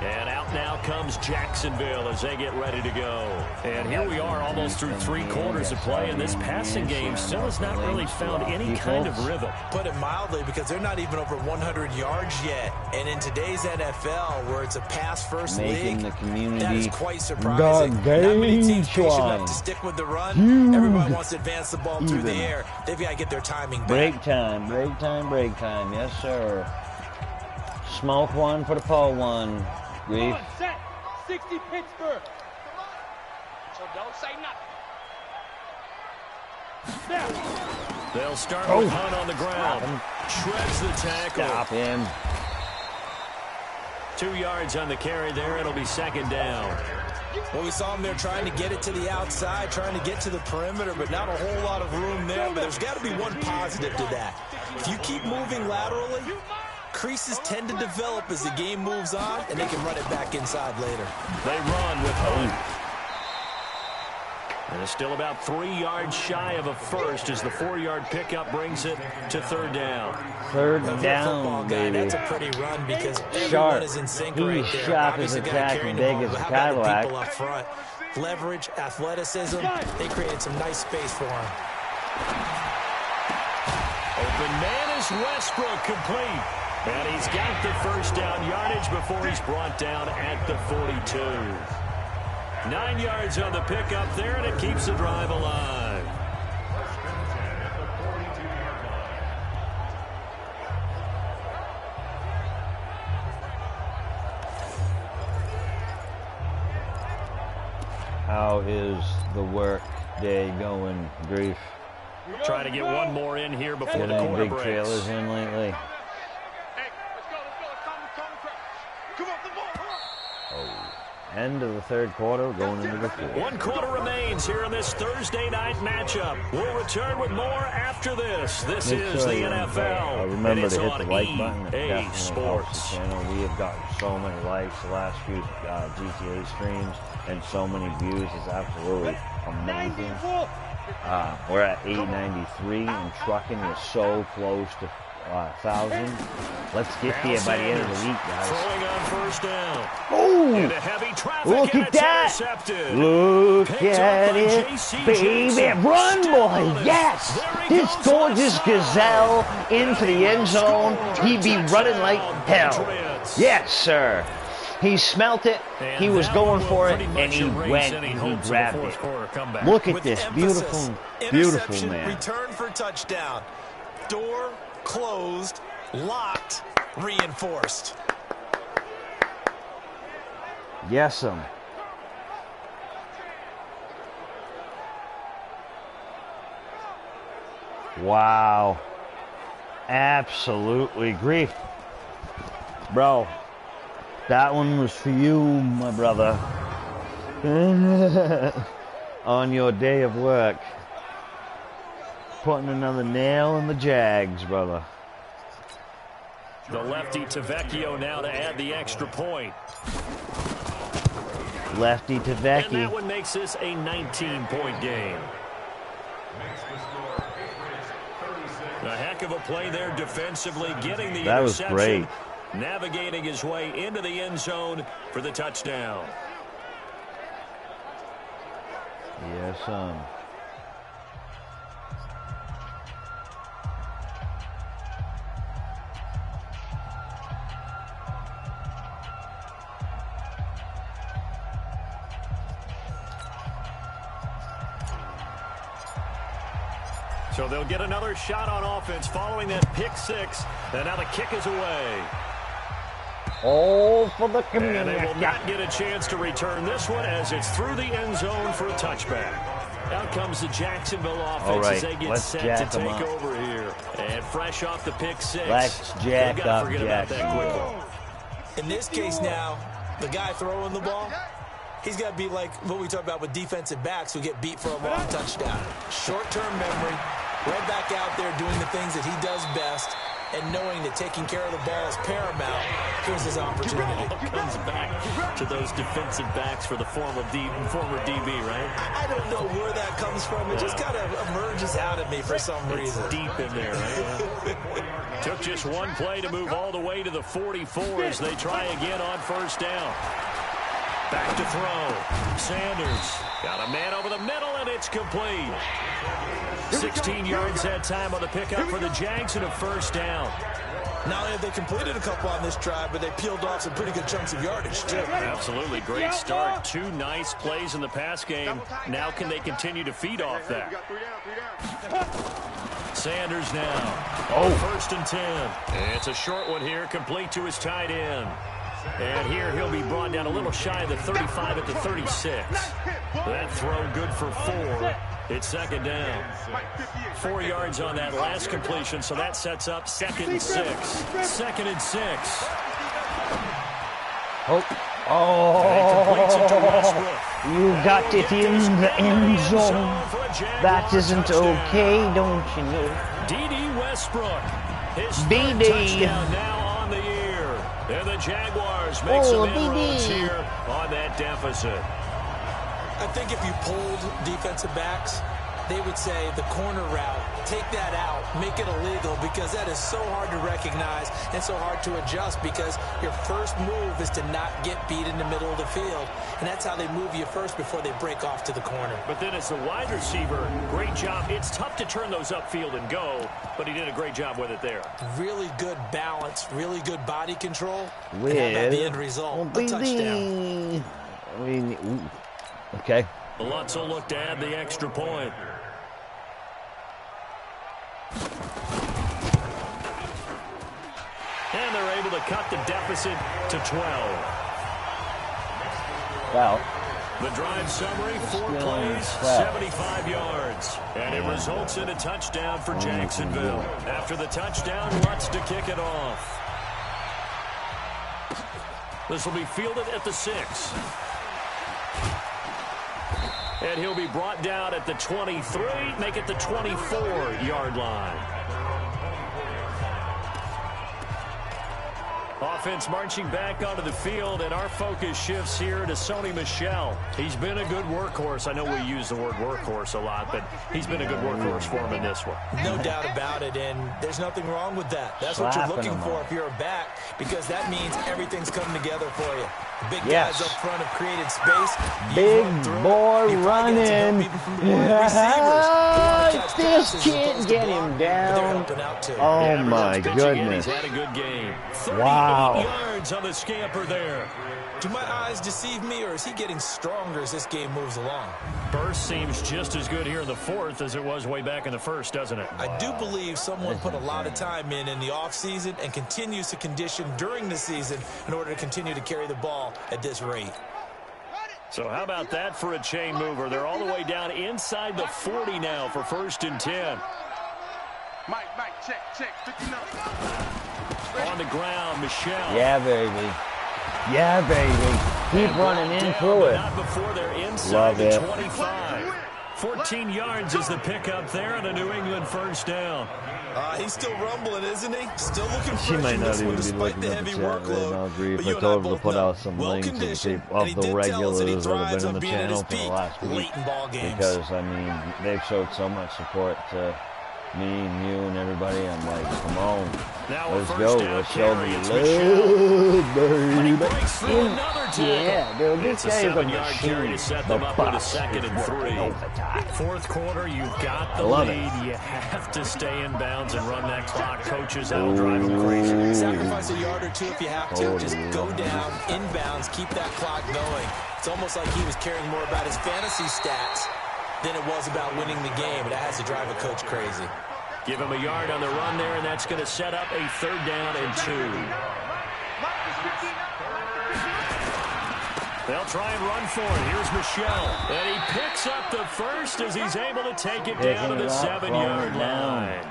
Speaker 3: And out now comes Jacksonville as they get ready to go. And here we are almost through 3 quarters of play, and this passing game still has not really found any kind of rhythm.
Speaker 4: Put it mildly, because they're not even over 100 yards yet. And in today's NFL, where it's a pass-first league,
Speaker 1: the community
Speaker 4: that is quite surprising. Not many teams patient enough to stick with the run. Everybody wants to advance the ball through the air. They've got to get their timing back.
Speaker 1: Break time, break time, break time. Yes, sir. Smoke one for the pole one. Grief.
Speaker 5: Set. 60 Pittsburgh. So don't say nothing.
Speaker 3: They'll start with Hunt on the ground. Shreds the tackle.
Speaker 1: Stop him.
Speaker 3: 2 yards on the carry there. It'll be 2nd down.
Speaker 4: Well, we saw him there trying to get it to the outside, trying to get to the perimeter, but not a whole lot of room there. But there's got to be one positive to that. If you keep moving laterally, creases tend to develop as the game moves on, and they can run it back inside later.
Speaker 3: They run with Hunt. And it's still about 3 yards shy of a first as the 4-yard pickup brings it to 3rd down.
Speaker 1: 3rd down, baby.
Speaker 4: That's a pretty run because everyone
Speaker 1: Sharp.
Speaker 4: is in sync
Speaker 1: He's
Speaker 4: right there.
Speaker 1: sharp
Speaker 4: Obviously
Speaker 1: as a
Speaker 4: gotta
Speaker 1: tack
Speaker 4: carry
Speaker 1: and
Speaker 4: the
Speaker 1: big
Speaker 4: ball,
Speaker 1: as
Speaker 4: but
Speaker 1: a
Speaker 4: how about the
Speaker 1: Cadillac.
Speaker 4: people up front? Leverage, athleticism, they created some nice space for him.
Speaker 3: Open man is Westbrook, complete. And he's got the first down yardage before he's brought down at the 42. 9 yards on the pickup there, and it keeps the drive alive.
Speaker 1: How is the work day going, Grief?
Speaker 3: Trying to get one more in here before
Speaker 1: Get
Speaker 3: the
Speaker 1: any
Speaker 3: quarter
Speaker 1: big
Speaker 3: breaks.
Speaker 1: trailers in lately?
Speaker 5: Hey, let's go. Come on, crash. Come on, the ball.
Speaker 1: End of the third quarter, going into the fourth.
Speaker 3: 1 quarter remains here in this Thursday night matchup. We'll return with more after this. This is the NFL.
Speaker 1: Remember to hit
Speaker 3: on
Speaker 1: the like button. It
Speaker 3: EA
Speaker 1: definitely helps
Speaker 3: Sports.
Speaker 1: the channel. We have gotten so many likes the last few GTA streams and so many views. It's absolutely amazing. We're at 893 and trucking is so close to 1,000. Let's get there by the end of the week, guys.
Speaker 3: Throwing on first down.
Speaker 1: Oh,
Speaker 3: Into heavy traffic,
Speaker 1: look
Speaker 3: and
Speaker 1: at
Speaker 3: it's
Speaker 1: that.
Speaker 3: intercepted.
Speaker 1: Look
Speaker 3: Picked
Speaker 1: at
Speaker 3: up by
Speaker 1: it,
Speaker 3: J.C.
Speaker 1: baby.
Speaker 3: Jackson.
Speaker 1: Run,
Speaker 3: Still on
Speaker 1: boy.
Speaker 3: it.
Speaker 1: Yes.
Speaker 3: There he
Speaker 1: This
Speaker 3: goes
Speaker 1: gorgeous
Speaker 3: left side.
Speaker 1: gazelle into the end zone. He'd be running like hell.
Speaker 3: Patriots.
Speaker 1: Yes, sir. He smelt it. He was going for it, and he went and he grabbed it. Look at
Speaker 4: With
Speaker 1: this
Speaker 4: emphasis.
Speaker 1: beautiful, beautiful
Speaker 4: Interception,
Speaker 1: man.
Speaker 4: return for touchdown. Door closed, locked, reinforced.
Speaker 1: Yes, Wow. Absolutely grief. Bro, that one was for you, my brother. On your day of work. Putting another nail in the Jags, brother.
Speaker 3: The lefty to Vecchio now to add the extra point.
Speaker 1: Lefty to
Speaker 3: And
Speaker 1: Vecchi.
Speaker 3: that one makes this a 19-point game. A heck of a play there defensively, getting the
Speaker 1: That was
Speaker 3: interception.
Speaker 1: great.
Speaker 3: Navigating his way into the end zone for the touchdown.
Speaker 1: Yes,
Speaker 3: So they'll get another shot on offense following that pick six. And now the kick is away.
Speaker 1: all for the
Speaker 3: And they
Speaker 1: community.
Speaker 3: will not get a chance to return this one as it's through the end zone for a touchback. Out comes the Jacksonville offense
Speaker 1: All right,
Speaker 3: as they get
Speaker 1: let's
Speaker 3: set
Speaker 1: jack
Speaker 3: to
Speaker 1: 'em
Speaker 3: take
Speaker 1: up.
Speaker 3: over here. And fresh off the pick six.
Speaker 1: Let's jack
Speaker 3: They've got to
Speaker 1: up
Speaker 3: forget about that
Speaker 1: Jacksonville.
Speaker 3: quickly.
Speaker 4: In this case now, the guy throwing the ball, he's got to be like what we talk about with defensive backs who get beat for a long touchdown. Short-term memory, right back out there doing the things that he does best, and knowing that taking care of the ball is paramount. Here's his opportunity.
Speaker 3: Comes back to those defensive backs for the former DB, right?
Speaker 4: I don't know where that comes from. It just kind of emerges out of me for some reason.
Speaker 3: It's deep in there, right? Took just one play to move all the way to the 44 as they try again on first down. Back to throw. Sanders got a man over the middle, and it's complete. 16 yards that time on the pickup for the Jags and a first down.
Speaker 4: Not only have they completed a couple on this drive, but they peeled off some pretty good chunks of yardage, too.
Speaker 3: Absolutely great start. 2 nice plays in the pass game. Now can they continue to feed off that? Sanders now.
Speaker 1: Oh.
Speaker 3: First and 10. It's a short one here, complete to his tight end. And here he'll be brought down a little shy of the 35 at the 36. That throw good for 4. It's second down. 4 yards on that last completion, so that sets up 2nd and 6. 2nd and 6. Completes it to Westbrook.
Speaker 1: You got it in the end zone. That isn't okay, don't you know?
Speaker 3: D.D. Westbrook. His
Speaker 1: D.D.
Speaker 3: third touchdown now on the year. And the Jaguars make some inroads here on that deficit.
Speaker 4: I think if you polled defensive backs, they would say the corner route, take that out, make it illegal, because that is so hard to recognize and so hard to adjust, because your first move is to not get beat in the middle of the field. And that's how they move you first before they break off to the corner.
Speaker 3: But then as the wide receiver, great job. It's tough to turn those upfield and go, but he did a great job with it there.
Speaker 4: Really good balance, really good body control.
Speaker 1: With
Speaker 4: and have the end result, a touchdown.
Speaker 1: Okay.
Speaker 3: Lutz will look to add the extra point. And they're able to cut the deficit to 12.
Speaker 1: Well,
Speaker 3: The drive summary, 4 plays, 75 yards. And it results in a touchdown for Jacksonville. After the touchdown, Lutz to kick it off. This will be fielded at the 6. And he'll be brought down at the 23, make it the 24-yard line. Offense marching back onto the field, and our focus shifts here to Sony Michel. He's been a good workhorse. I know we use the word workhorse a lot, but he's been a good workhorse for him in this one.
Speaker 4: No doubt about it, and there's nothing wrong with that. That's what you're looking for if you're a back, because that means everything's coming together for you. The big guys up front have created space.
Speaker 1: Big boy running. This can't get him down. Oh my goodness.
Speaker 3: He's had a good game. 38 yards on the scamper there.
Speaker 4: Do my eyes deceive me, or is he getting stronger as this game moves along?
Speaker 3: Burst seems just as good here in the fourth as it was way back in the first, doesn't it?
Speaker 4: I do believe someone put a lot of time in the offseason and continues to condition during the season in order to continue to carry the ball at this rate.
Speaker 3: So how about that for a chain mover? They're all the way down inside the 40 now for 1st and 10.
Speaker 5: Mike, check. 59.
Speaker 3: On the ground, Michel.
Speaker 1: Yeah, baby. Yeah, baby. Keep running in through it.
Speaker 3: Not before they're inside the 25. 14 yards is the pickup there on a New England first down.
Speaker 4: He's still rumbling, isn't he? Still looking
Speaker 1: She might not even be looking at the chat right now, Grief. I told him to put out some links of the regulars that have been in the channel for the last week. Because, I mean, they've showed so much support to me and you and everybody. I'm like, come on. Let's go. Let's show the love, baby. Yeah, dude, this guy is a machine.
Speaker 3: To set them up with a 2nd and 3. Fourth quarter, you've got the lead. You have to stay in bounds and run that clock. Coaches, that'll drive them crazy.
Speaker 4: Sacrifice a yard or two if you have to. Just go down, inbounds, keep that clock going. It's almost like he was caring more about his fantasy stats than it was about winning the game. That has to drive a coach crazy.
Speaker 3: Give him a yard on the run there, and that's going to set up a 3rd down and 2. They'll try and run for it. Here's Michel. And he picks up the first as he's able to take it down to the 7-yard line.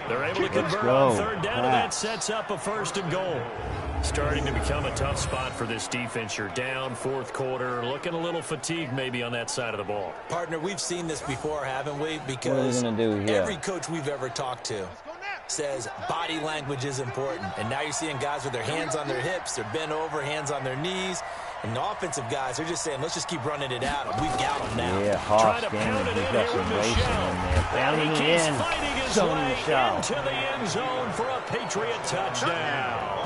Speaker 3: They're able to convert on 3rd down, and that sets up a 1st and goal. Starting to become a tough spot for this defense. You're down 4th quarter, looking a little fatigued maybe on that side of the ball.
Speaker 4: Partner, we've seen this before, haven't we? Because every coach we've ever talked to says body language is important. And now you're seeing guys with their hands on their hips, they're bent over, hands on their knees. And the offensive guys are just saying, let's just keep running it out. And we've got them now.
Speaker 1: Yeah, Hawks game. He's got some racing in there. Pounding it in. Sony Michel.
Speaker 3: Into the end zone for a Patriot touchdown.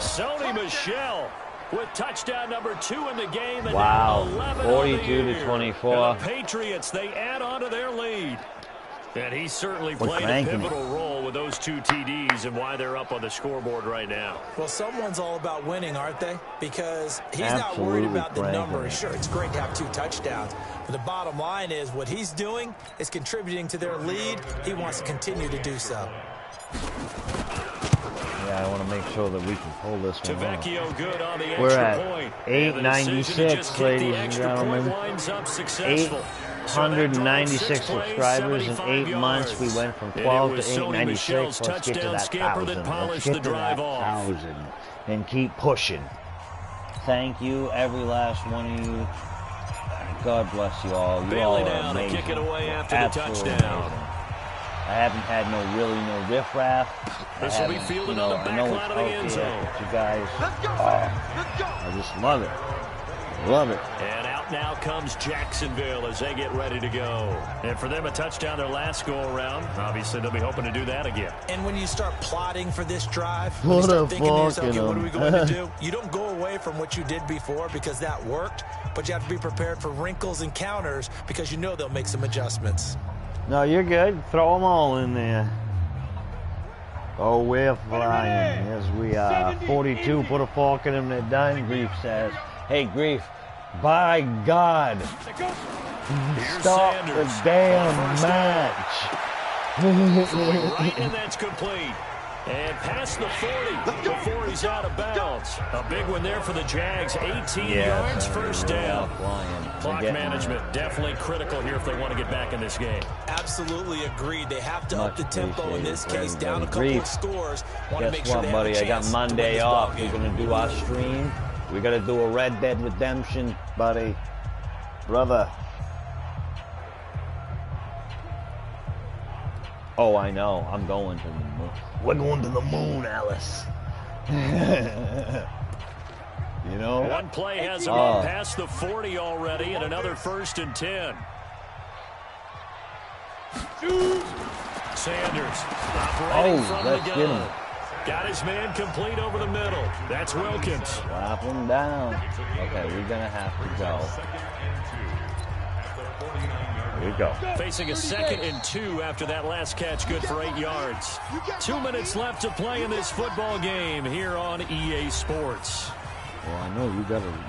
Speaker 3: Sony Michel with touchdown number 2 in the game. And
Speaker 1: wow,
Speaker 3: 42-24. And the Patriots, they add on to their lead. And he certainly played a pivotal role with those 2 TDs and why they're up on the scoreboard right now.
Speaker 4: Well, someone's all about winning, aren't they? Because he's not worried about the numbers. Sure, it's great to have 2 touchdowns. But the bottom line is what he's doing is contributing to their lead. He wants to continue to do so.
Speaker 1: Yeah, I want to make sure that we can pull this one off.
Speaker 3: Good on the
Speaker 1: We're at
Speaker 3: point.
Speaker 1: 896, ladies and gentlemen. 896 subscribers in 8 months. We went from 12 to 896. Let's get to that 1,000. Let's get to that 1,000 and keep pushing. Thank you, every last one of you. God bless you all. You all are amazing.
Speaker 3: Kick it away after the touchdown.
Speaker 1: Amazing. I haven't had no riffraff.
Speaker 3: This will be fielded on the back line of the end zone.
Speaker 1: You guys, I just love it. Love it.
Speaker 3: And out now comes Jacksonville as they get ready to go. And for them, a touchdown their last go-around. Obviously, they'll be hoping to do that again.
Speaker 4: And when you start plotting for this drive, when you start thinking to yourself, okay, what are we going to do? You don't go away from what you did before because that worked, but you have to be prepared for wrinkles and counters because you know they'll make some adjustments.
Speaker 1: No, you're good. Throw them all in there. Oh, we're flying. Yes, we are. 42, put a fork in them, they're done. Grief says, hey, Grief, by God, stop the damn match.
Speaker 3: Right, and that's complete. And past the 40 before he's out of bounds. A big one there for the Jags. 18 yards, first down. Clock management definitely critical here if they want to get back in this game.
Speaker 4: Absolutely agreed. They have to up the tempo in this case, down a couple of scores.
Speaker 1: Guess what, buddy? I got Monday off. We're going to do our stream. We got to do a Red Dead Redemption, buddy. Brother, Oh, I know. I'm going to the moon. We're going to the moon, Alice. You know?
Speaker 3: One play has him up past the 40 already, and another 1st and 10. Sanders operating from the gun. Got his man complete over the middle. That's Wilkins.
Speaker 1: Slap him down. Okay, we're going to have to go. Here we go.
Speaker 3: Facing a 2nd and 2 after that last catch, good for 8 yards. 2 minutes left to play in this football game here on EA Sports.
Speaker 1: Well, I know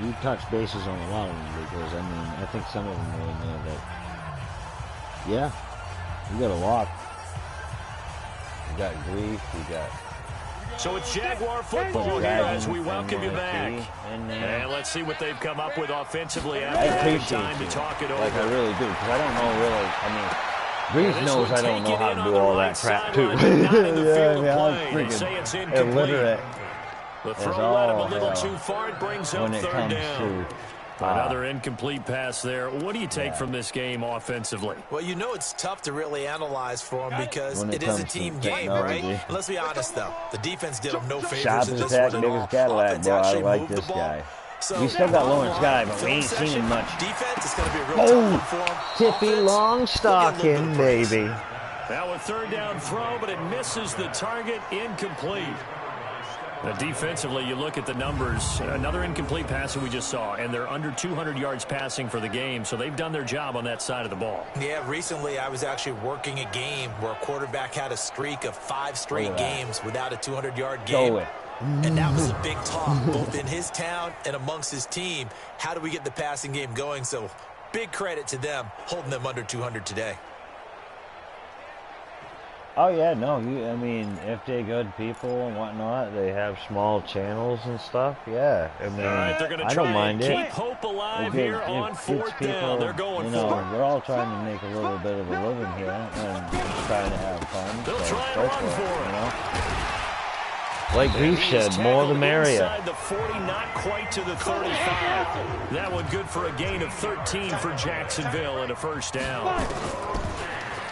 Speaker 1: you touch bases on a lot of them because, I mean, I think some of them are in there that, yeah, you got a lot. You got grief, you got...
Speaker 3: So it's Jaguar football here as we welcome you back. And let's see what they've come up with offensively after having time to talk it over.
Speaker 1: Like, I really do, because I don't know really, I mean, Grease knows I don't know how to do all that crap, too. Yeah, I'm freaking illiterate.
Speaker 3: The throw led him a little too far. It brings up 3rd down. Another incomplete pass there. What do you take from this game offensively?
Speaker 4: Well, you know it's tough to really analyze for them because it is a team game, right? Let's be honest, though. The defense did them no favors in this one at all.
Speaker 1: Cadillac, boy, I like this guy.
Speaker 4: So
Speaker 1: we still got Lawrence Guy, but we ain't seen him much.
Speaker 4: Defense is going to be a real tough one for them.
Speaker 1: Tippy Longstocking, baby.
Speaker 3: Now a 3rd down throw, but it misses the target, incomplete. Defensively, you look at the numbers. Another incomplete pass that we just saw, and they're under 200 yards passing for the game, so they've done their job on that side of the ball.
Speaker 4: Yeah, recently I was actually working a game where a quarterback had a streak of 5 straight games without a 200-yard game. And that was a big talk, both in his town and amongst his team. How do we get the passing game going? So big credit to them holding them under 200 today.
Speaker 1: Oh, yeah, no, I mean, if they're good people and whatnot, they have small channels and stuff, yeah. I mean,
Speaker 3: they're gonna
Speaker 1: I don't mind it.
Speaker 3: Keep hope alive here on 4th down. They're going for it.
Speaker 1: We're all trying to make a little bit of a living here and trying to have fun.
Speaker 3: They'll try and run for it.
Speaker 1: You know? Like Grief said, more the merrier.
Speaker 3: Inside the 40, not quite to the 35. That one good for a gain of 13 for Jacksonville and a 1st down.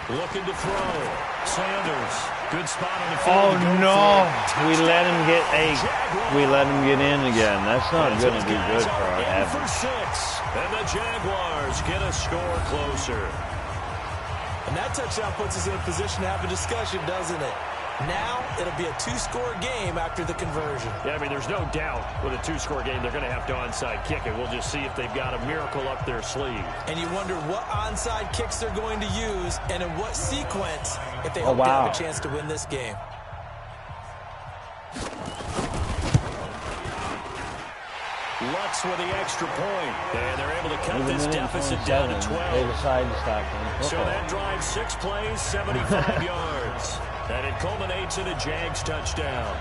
Speaker 3: Looking to throw. Sanders. Good spot on the field.
Speaker 1: Oh, no. We let him get in again. That's not going to be good for our effort.
Speaker 3: For 6. And the Jaguars get a score closer.
Speaker 4: And that touchdown puts us in a position to have a discussion, doesn't it? Now it'll be a 2-score game after the conversion.
Speaker 3: Yeah, I mean, there's no doubt with a 2-score game they're going to have to onside kick it. We'll just see if they've got a miracle up their sleeve.
Speaker 4: And you wonder what onside kicks they're going to use and in what sequence if they hope to have a chance to win this game.
Speaker 3: Lutz with the extra point. And they're able to cut this deficit down to 12.
Speaker 1: They decide to stop them.
Speaker 3: So that drives 6 plays, 75 yards. And it culminates in a Jags touchdown.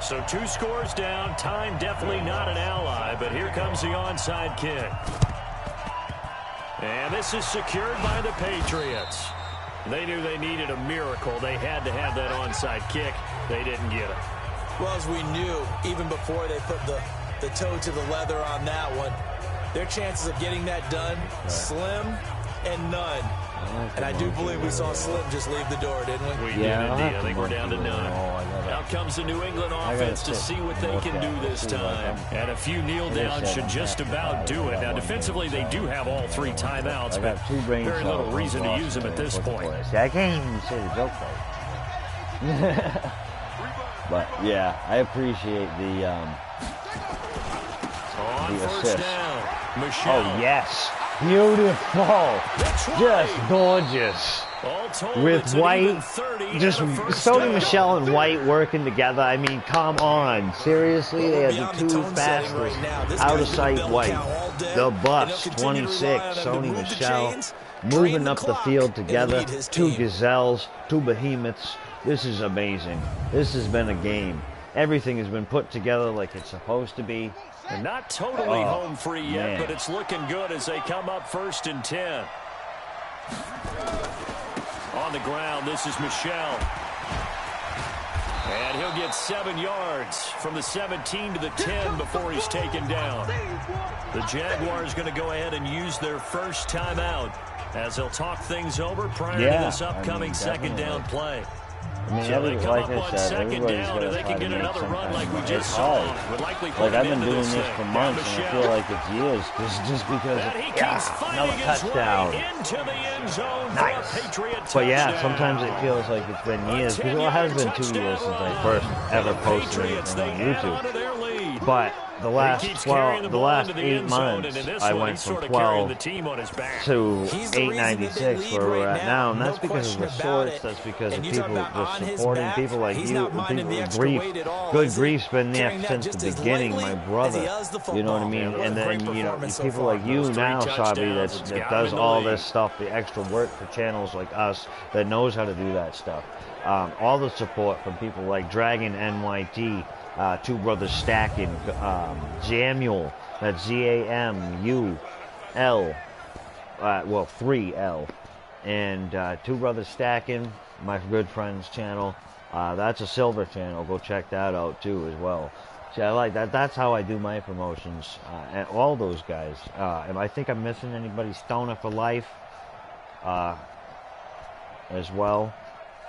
Speaker 3: So 2 scores down. Time definitely not an ally, but here comes the onside kick. And this is secured by the Patriots. They knew they needed a miracle. They had to have that onside kick. They didn't get it.
Speaker 4: Well, as we knew, even before they put the toe to the leather on that one, their chances of getting that done, slim and none. And I do believe we saw Slim just leave the door, didn't we?
Speaker 3: We did indeed. I think we're down to none. Out comes the New England offense to see what they can do this time. And a few kneel downs should just about do it. Now, defensively, they do have all 3 timeouts, but very little reason to use them at this point.
Speaker 1: I can't even say the joke right. But, yeah, I appreciate the assist. Oh, yes. Beautiful. Just gorgeous. With White, just Sony Michel and White working together. I mean, come on. Seriously, they had the 2 fastest out of sight White. The bus, 26, Sony Michel, moving up the field together. 2 gazelles, 2 behemoths. This is amazing. This has been a game. Everything has been put together like it's supposed to be.
Speaker 3: And not totally home free yet, but it's looking good as they come up 1st and 10. On the ground, this is Michel. And he'll get 7 yards from the 17 to the 10 before he's taken down. The Jaguars going to go ahead and use their first timeout as they'll talk things over prior to this upcoming second down play.
Speaker 1: I mean,
Speaker 3: So they come
Speaker 1: like
Speaker 3: up
Speaker 1: I
Speaker 3: on
Speaker 1: said,
Speaker 3: second down, and they can get another run like we just saw. Would likely put
Speaker 1: like I've
Speaker 3: an
Speaker 1: been
Speaker 3: end to
Speaker 1: doing
Speaker 3: this
Speaker 1: this
Speaker 3: thing.
Speaker 1: for
Speaker 3: Down
Speaker 1: months,
Speaker 3: to
Speaker 1: and I
Speaker 3: Shell.
Speaker 1: feel like it's years, just because.
Speaker 3: And he keeps finding
Speaker 1: Another
Speaker 3: his
Speaker 1: touchdown.
Speaker 3: way into the end zone
Speaker 1: Nice.
Speaker 3: for a Patriot touchdown.
Speaker 1: But yeah, sometimes it feels like it's been years. Because it has been 2 years since I first ever posted anything on YouTube. But the last 8 months, I went from 12 to 896 where we're at now, and that's because of the shorts. That's because of people just supporting people like you. Good grief's been there since the beginning. My brother, you know what I mean. And then people like you now, Sabi, that does all this stuff, the extra work for channels like us that knows how to do that stuff. All the support from people like Dragon NYT. Two Brothers Stacking, Jamuel, that's ZAMUL, 3L, and Two Brothers Stacking, my good friend's channel. That's a silver channel. Go check that out too as well. See, I like that. That's how I do my promotions. And all those guys. And I think I'm missing anybody. Stoner for Life, as well.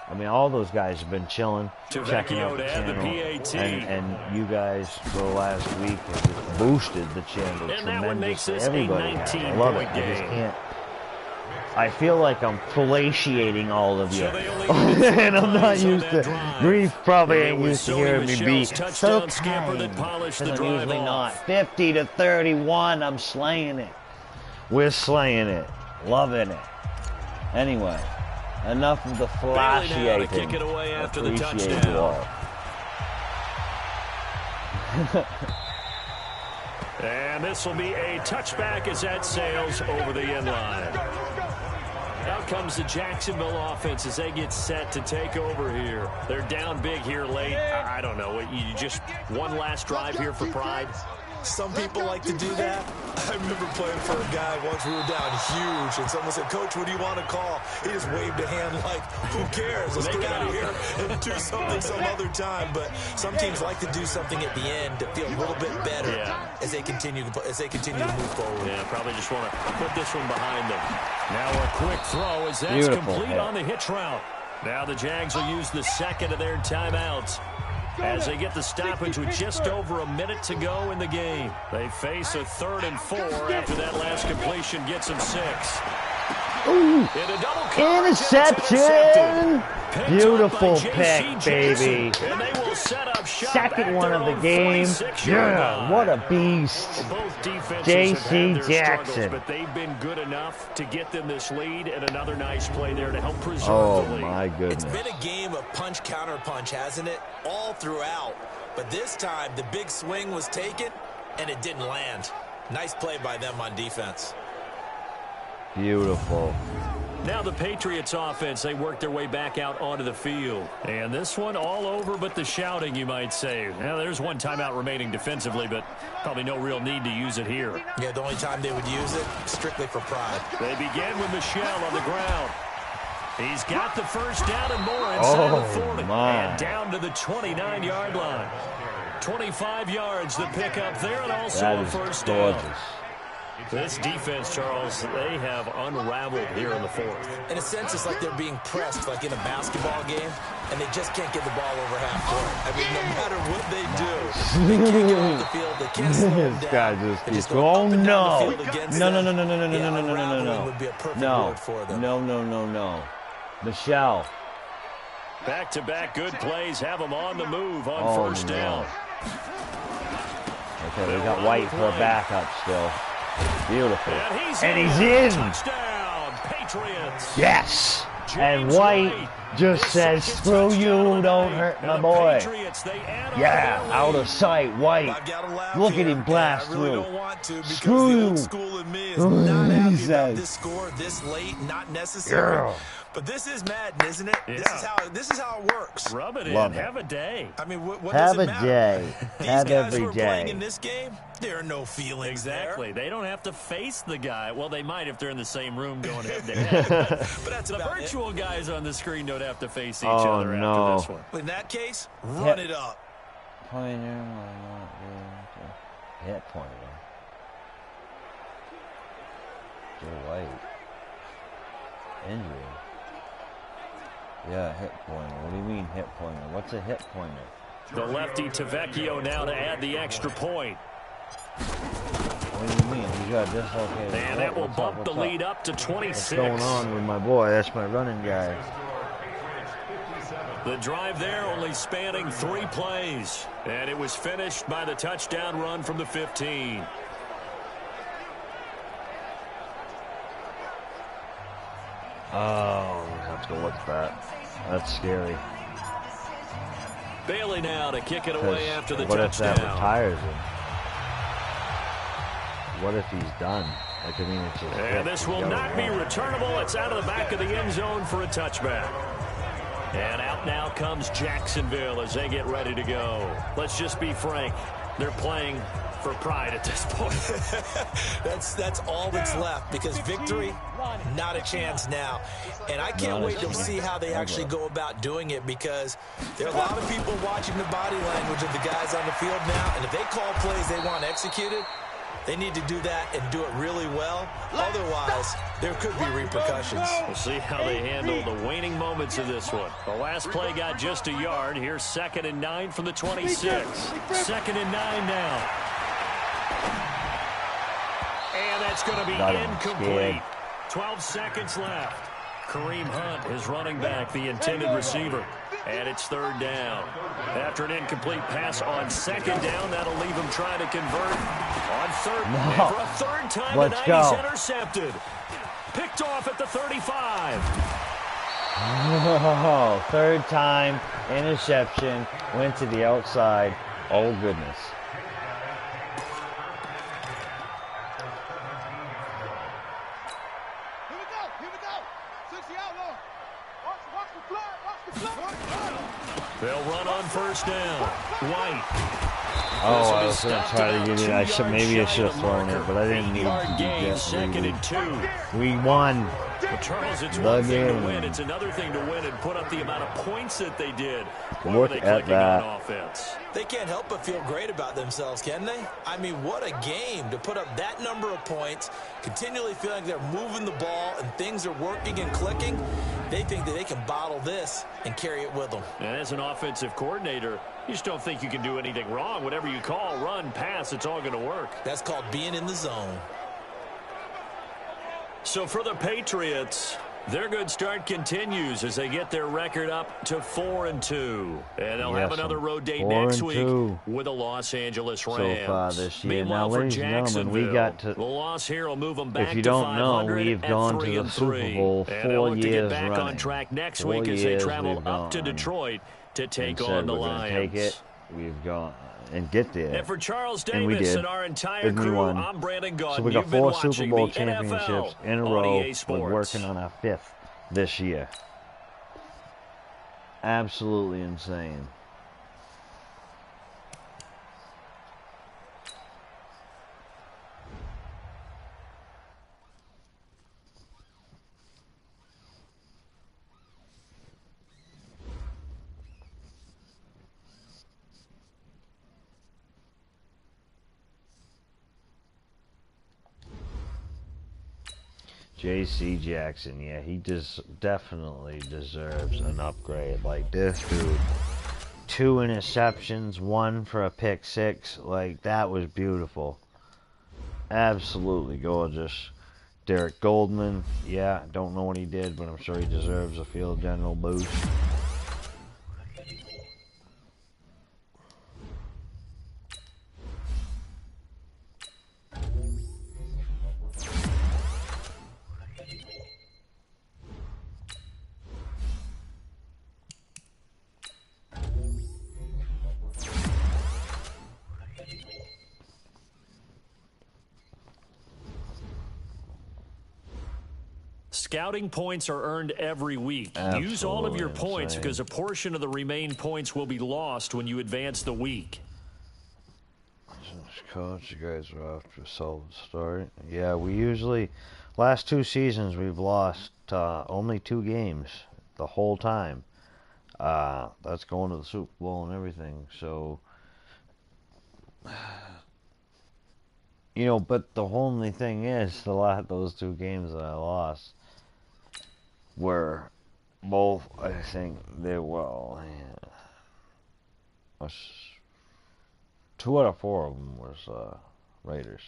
Speaker 1: I mean, all those guys have been chilling, checking out the channel, and you guys for the last week have just boosted the channel tremendously. Everybody has. I love it. I just can't. I feel like I'm fellatiating all of you, and I'm not used to. Grief probably ain't used to hearing me be so kind, because I'm usually not. 50-31, I'm slaying it. We're slaying it, loving it. Anyway. Enough of the flashiating.
Speaker 3: Kick it away after the
Speaker 1: Appreciate
Speaker 3: touchdown.
Speaker 1: you all.
Speaker 3: And this will be a touchback as that sails over the end line. Out comes the Jacksonville offense as they get set to take over here. They're down big here late. I don't know. You just one last drive here for pride.
Speaker 4: Some people like to do that. I remember playing for a guy once we were down huge, and someone said, "Coach, what do you want to call?" He just waved a hand like, "Who cares? Let's get out of here and do something some other time." But some teams like to do something at the end to feel a little bit better as they continue to move forward.
Speaker 3: Yeah, probably just want to put this one behind them. Now a quick throw as that's complete on the hitch route. Now the Jags will use the second of their timeouts as they get the stoppage with just over a minute to go in the game. They face a 3rd and 4 after that last completion gets them 6.
Speaker 1: Ooh. Interception! Beautiful pick, baby.
Speaker 3: And they will set up shop.
Speaker 1: Second one of the game. Yeah, what a beast.
Speaker 3: Both defenses
Speaker 1: J.C.
Speaker 3: have had their
Speaker 1: Jackson.
Speaker 3: struggles, but they've been good enough to get them this lead, and another nice play there to help preserve the lead.
Speaker 1: My goodness.
Speaker 4: It's been a game of punch counter punch, hasn't it? All throughout. But this time the big swing was taken and it didn't land. Nice play by them on defense.
Speaker 1: Beautiful.
Speaker 3: Now the Patriots offense, they work their way back out onto the field. And this one all over but the shouting, you might say. Now there's one timeout remaining defensively, but probably no real need to use it here.
Speaker 4: Yeah, the only time they would use it, strictly for pride.
Speaker 3: They begin with Michelle on the ground. He's got the first down and more inside the 40. And down to the 29-yard line. 25 yards the pick up there, and also a first down. This defense, Charles, they have unraveled here in the 4th.
Speaker 4: In a sense, it's like they're being pressed like in a basketball game, and they just can't get the ball over half court. I mean, no matter what they do, they can't get off the field. They can't slow them
Speaker 1: This
Speaker 4: down.
Speaker 1: guy just keeps going. Oh, no. No. Michelle.
Speaker 3: Back-to-back good plays have them on the move on first down.
Speaker 1: Okay, we got White for a backup still. Beautiful. And he's in.
Speaker 3: Touchdown, Patriots.
Speaker 1: Yes. And White just says, screw you, don't hurt my boy. Yeah, out of sight, White. Look at him blast through. Screw you. He says.
Speaker 4: This score this late, not necessary. But this is Madden, isn't it? Yeah. This is how it works.
Speaker 3: Rub it in. Have a day.
Speaker 4: I mean, what does it matter?
Speaker 1: Have a day. Have every
Speaker 4: who are
Speaker 1: day.
Speaker 4: Playing in this game, there are no feelings
Speaker 3: Exactly.
Speaker 4: there.
Speaker 3: They don't have to face the guy. Well, they might if they're in the same room going head to head.
Speaker 4: But that's
Speaker 3: the
Speaker 4: about
Speaker 3: virtual guys on the screen don't have to face each other after this one.
Speaker 4: In that case, run it up.
Speaker 1: Pointer, hit pointer. Joe White. Injury. Yeah, hit pointer. What do you mean hit pointer? What's a hit pointer?
Speaker 3: The lefty Tavecchio now to add the extra point.
Speaker 1: What do you mean? He's got dislocated.
Speaker 3: And that will bump the lead up to 26.
Speaker 1: What's going on with my boy? That's my running guy.
Speaker 3: The drive there only spanning 3 plays. And it was finished by the touchdown run from the 15.
Speaker 1: Oh, we have to look at that. That's scary.
Speaker 3: Bailey now to kick it away after the
Speaker 1: touchdown. What if that retires him? What if he's done? Like, I mean, it's just
Speaker 3: and this will not be returnable. It's out of the back of the end zone for a touchback. And out now comes Jacksonville as they get ready to go. Let's just be frank. They're playing for pride at this point.
Speaker 4: That's all that's left, because victory, not a chance now. And I can't wait to see how they actually go about doing it, because there are a lot of people watching the body language of the guys on the field now, and if they call plays they want executed, they need to do that and do it really well. Otherwise, there could be repercussions.
Speaker 3: We'll see how they handle the waning moments of this one. The last play got just a yard. Here's 2nd and 9 from the 26. 2nd and 9 now. And that's going to be incomplete. 12 seconds left. Kareem Hunt is running back, the intended receiver. And it's 3rd down. After an incomplete pass on 2nd down, that'll leave him trying to convert on 3rd. And for a 3rd time tonight, he's intercepted. Picked off at the 35.
Speaker 1: Oh, 3rd time interception. Went to the outside. Oh, goodness.
Speaker 3: They'll run on 1st down. White.
Speaker 1: Oh, I was going to try to get it. Maybe I should have thrown it, but I didn't need to do that.
Speaker 3: 2nd and 2.
Speaker 1: We won.
Speaker 3: Well, Charles, it's one thing to win. It's another thing to win and put up the amount of points that they did.
Speaker 1: Look at that.
Speaker 3: On offense?
Speaker 4: They can't help but feel great about themselves, can they? I mean, what a game to put up that number of points, continually feeling they're moving the ball and things are working and clicking. They think that they can bottle this and carry it with them.
Speaker 3: And as an offensive coordinator, you just don't think you can do anything wrong. Whatever you call, run, pass, it's all going to work.
Speaker 4: That's called being in the zone.
Speaker 3: So for the Patriots, their good start continues as they get their record up to 4-2. And they'll have another road date next week with the Los Angeles Rams.
Speaker 1: So far this year.
Speaker 3: Meanwhile,
Speaker 1: now, ladies and gentlemen, we got to.
Speaker 3: The loss here will move them back
Speaker 1: if you
Speaker 3: to
Speaker 1: don't know,
Speaker 3: 500
Speaker 1: we've gone to the Super Bowl 4 years running.
Speaker 3: And they'll look to get back on track next week as they travel up to
Speaker 1: gone.
Speaker 3: Detroit to take on the Lions.
Speaker 1: Take it. We've gone and get there.
Speaker 3: And for Charles Davis and our entire crew, I'm Brandon Gaudin.
Speaker 1: So we got
Speaker 3: You've been
Speaker 1: 4
Speaker 3: watching
Speaker 1: Super Bowl
Speaker 3: the
Speaker 1: championships
Speaker 3: NFL
Speaker 1: in a
Speaker 3: on
Speaker 1: row.
Speaker 3: EA Sports.
Speaker 1: We're working on our 5th this year. Absolutely insane. J.C. Jackson, yeah, he definitely deserves an upgrade. Like, this dude, 2 interceptions, 1 for a pick 6, like, that was beautiful. Absolutely gorgeous. Derek Goldman, yeah, don't know what he did, but I'm sure he deserves a field general boost.
Speaker 3: Scouting points are earned every week.
Speaker 1: Absolutely
Speaker 3: Use all of your points
Speaker 1: insane.
Speaker 3: because a portion of the remaining points will be lost when you advance the week.
Speaker 1: Coach, you guys are off to a solid start. Yeah, we usually, last 2 seasons, we've lost only 2 games. the whole time. That's going to the Super Bowl and everything. So, you know, but the only thing is, those two games that I lost were both, I think, was 2 out of 4 of them was Raiders.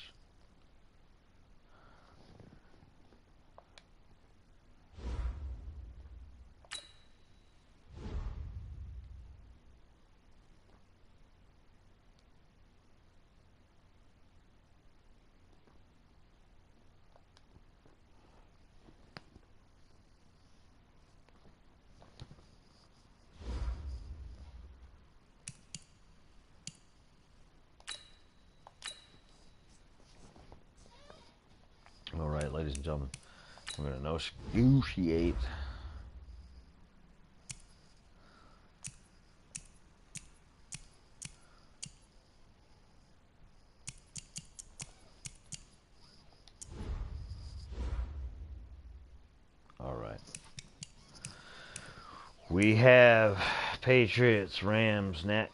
Speaker 1: All right, ladies and gentlemen, we're going to negotiate. All right. We have Patriots Rams next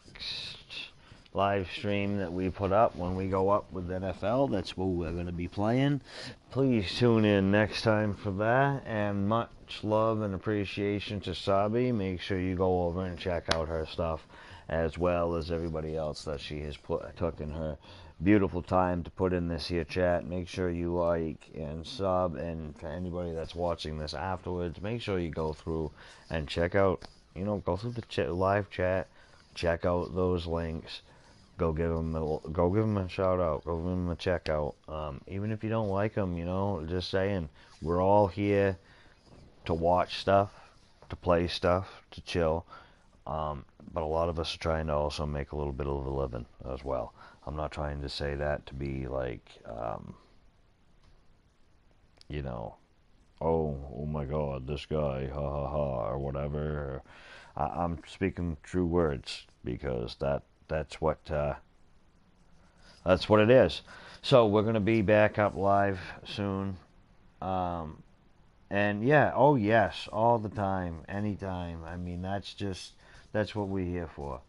Speaker 1: live stream that we put up when we go up with NFL. That's what we're going to be playing. Please tune in next time for that. And much love and appreciation to Sabi. Make sure you go over and check out her stuff, as well as everybody else that she has took in her beautiful time to put in this here chat. Make sure you like and sub, and for anybody that's watching this afterwards, make sure you go through and check out, go through the live chat, check out those links. Go give them a shout out. Go give them a check out. Even if you don't like them, just saying, we're all here to watch stuff, to play stuff, to chill. But a lot of us are trying to also make a little bit of a living as well. I'm not trying to say that to be like, oh my God, this guy, ha ha ha, or whatever. I'm speaking true words, because that's what it is. So we're gonna be back up live soon, and yeah, oh yes, all the time, anytime. I mean, that's what we're here for.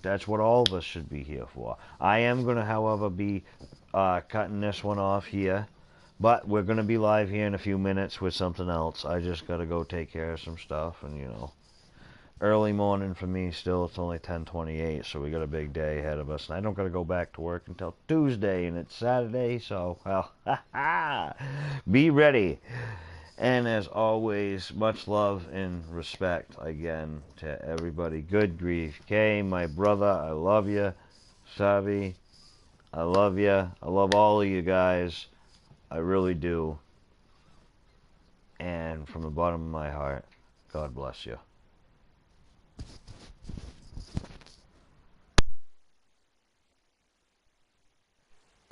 Speaker 1: That's what all of us should be here for. I am gonna, however, be cutting this one off here, but we're gonna be live here in a few minutes with something else. I just gotta go take care of some stuff, and early morning for me still. It's only 10:28, so we got a big day ahead of us, and I don't got to go back to work until Tuesday, and it's Saturday, so, well, be ready. And as always, much love and respect again to everybody. Good grief. Kay, my brother, I love you. Sabi, I love you. I love all of you guys. I really do. And from the bottom of my heart, God bless you.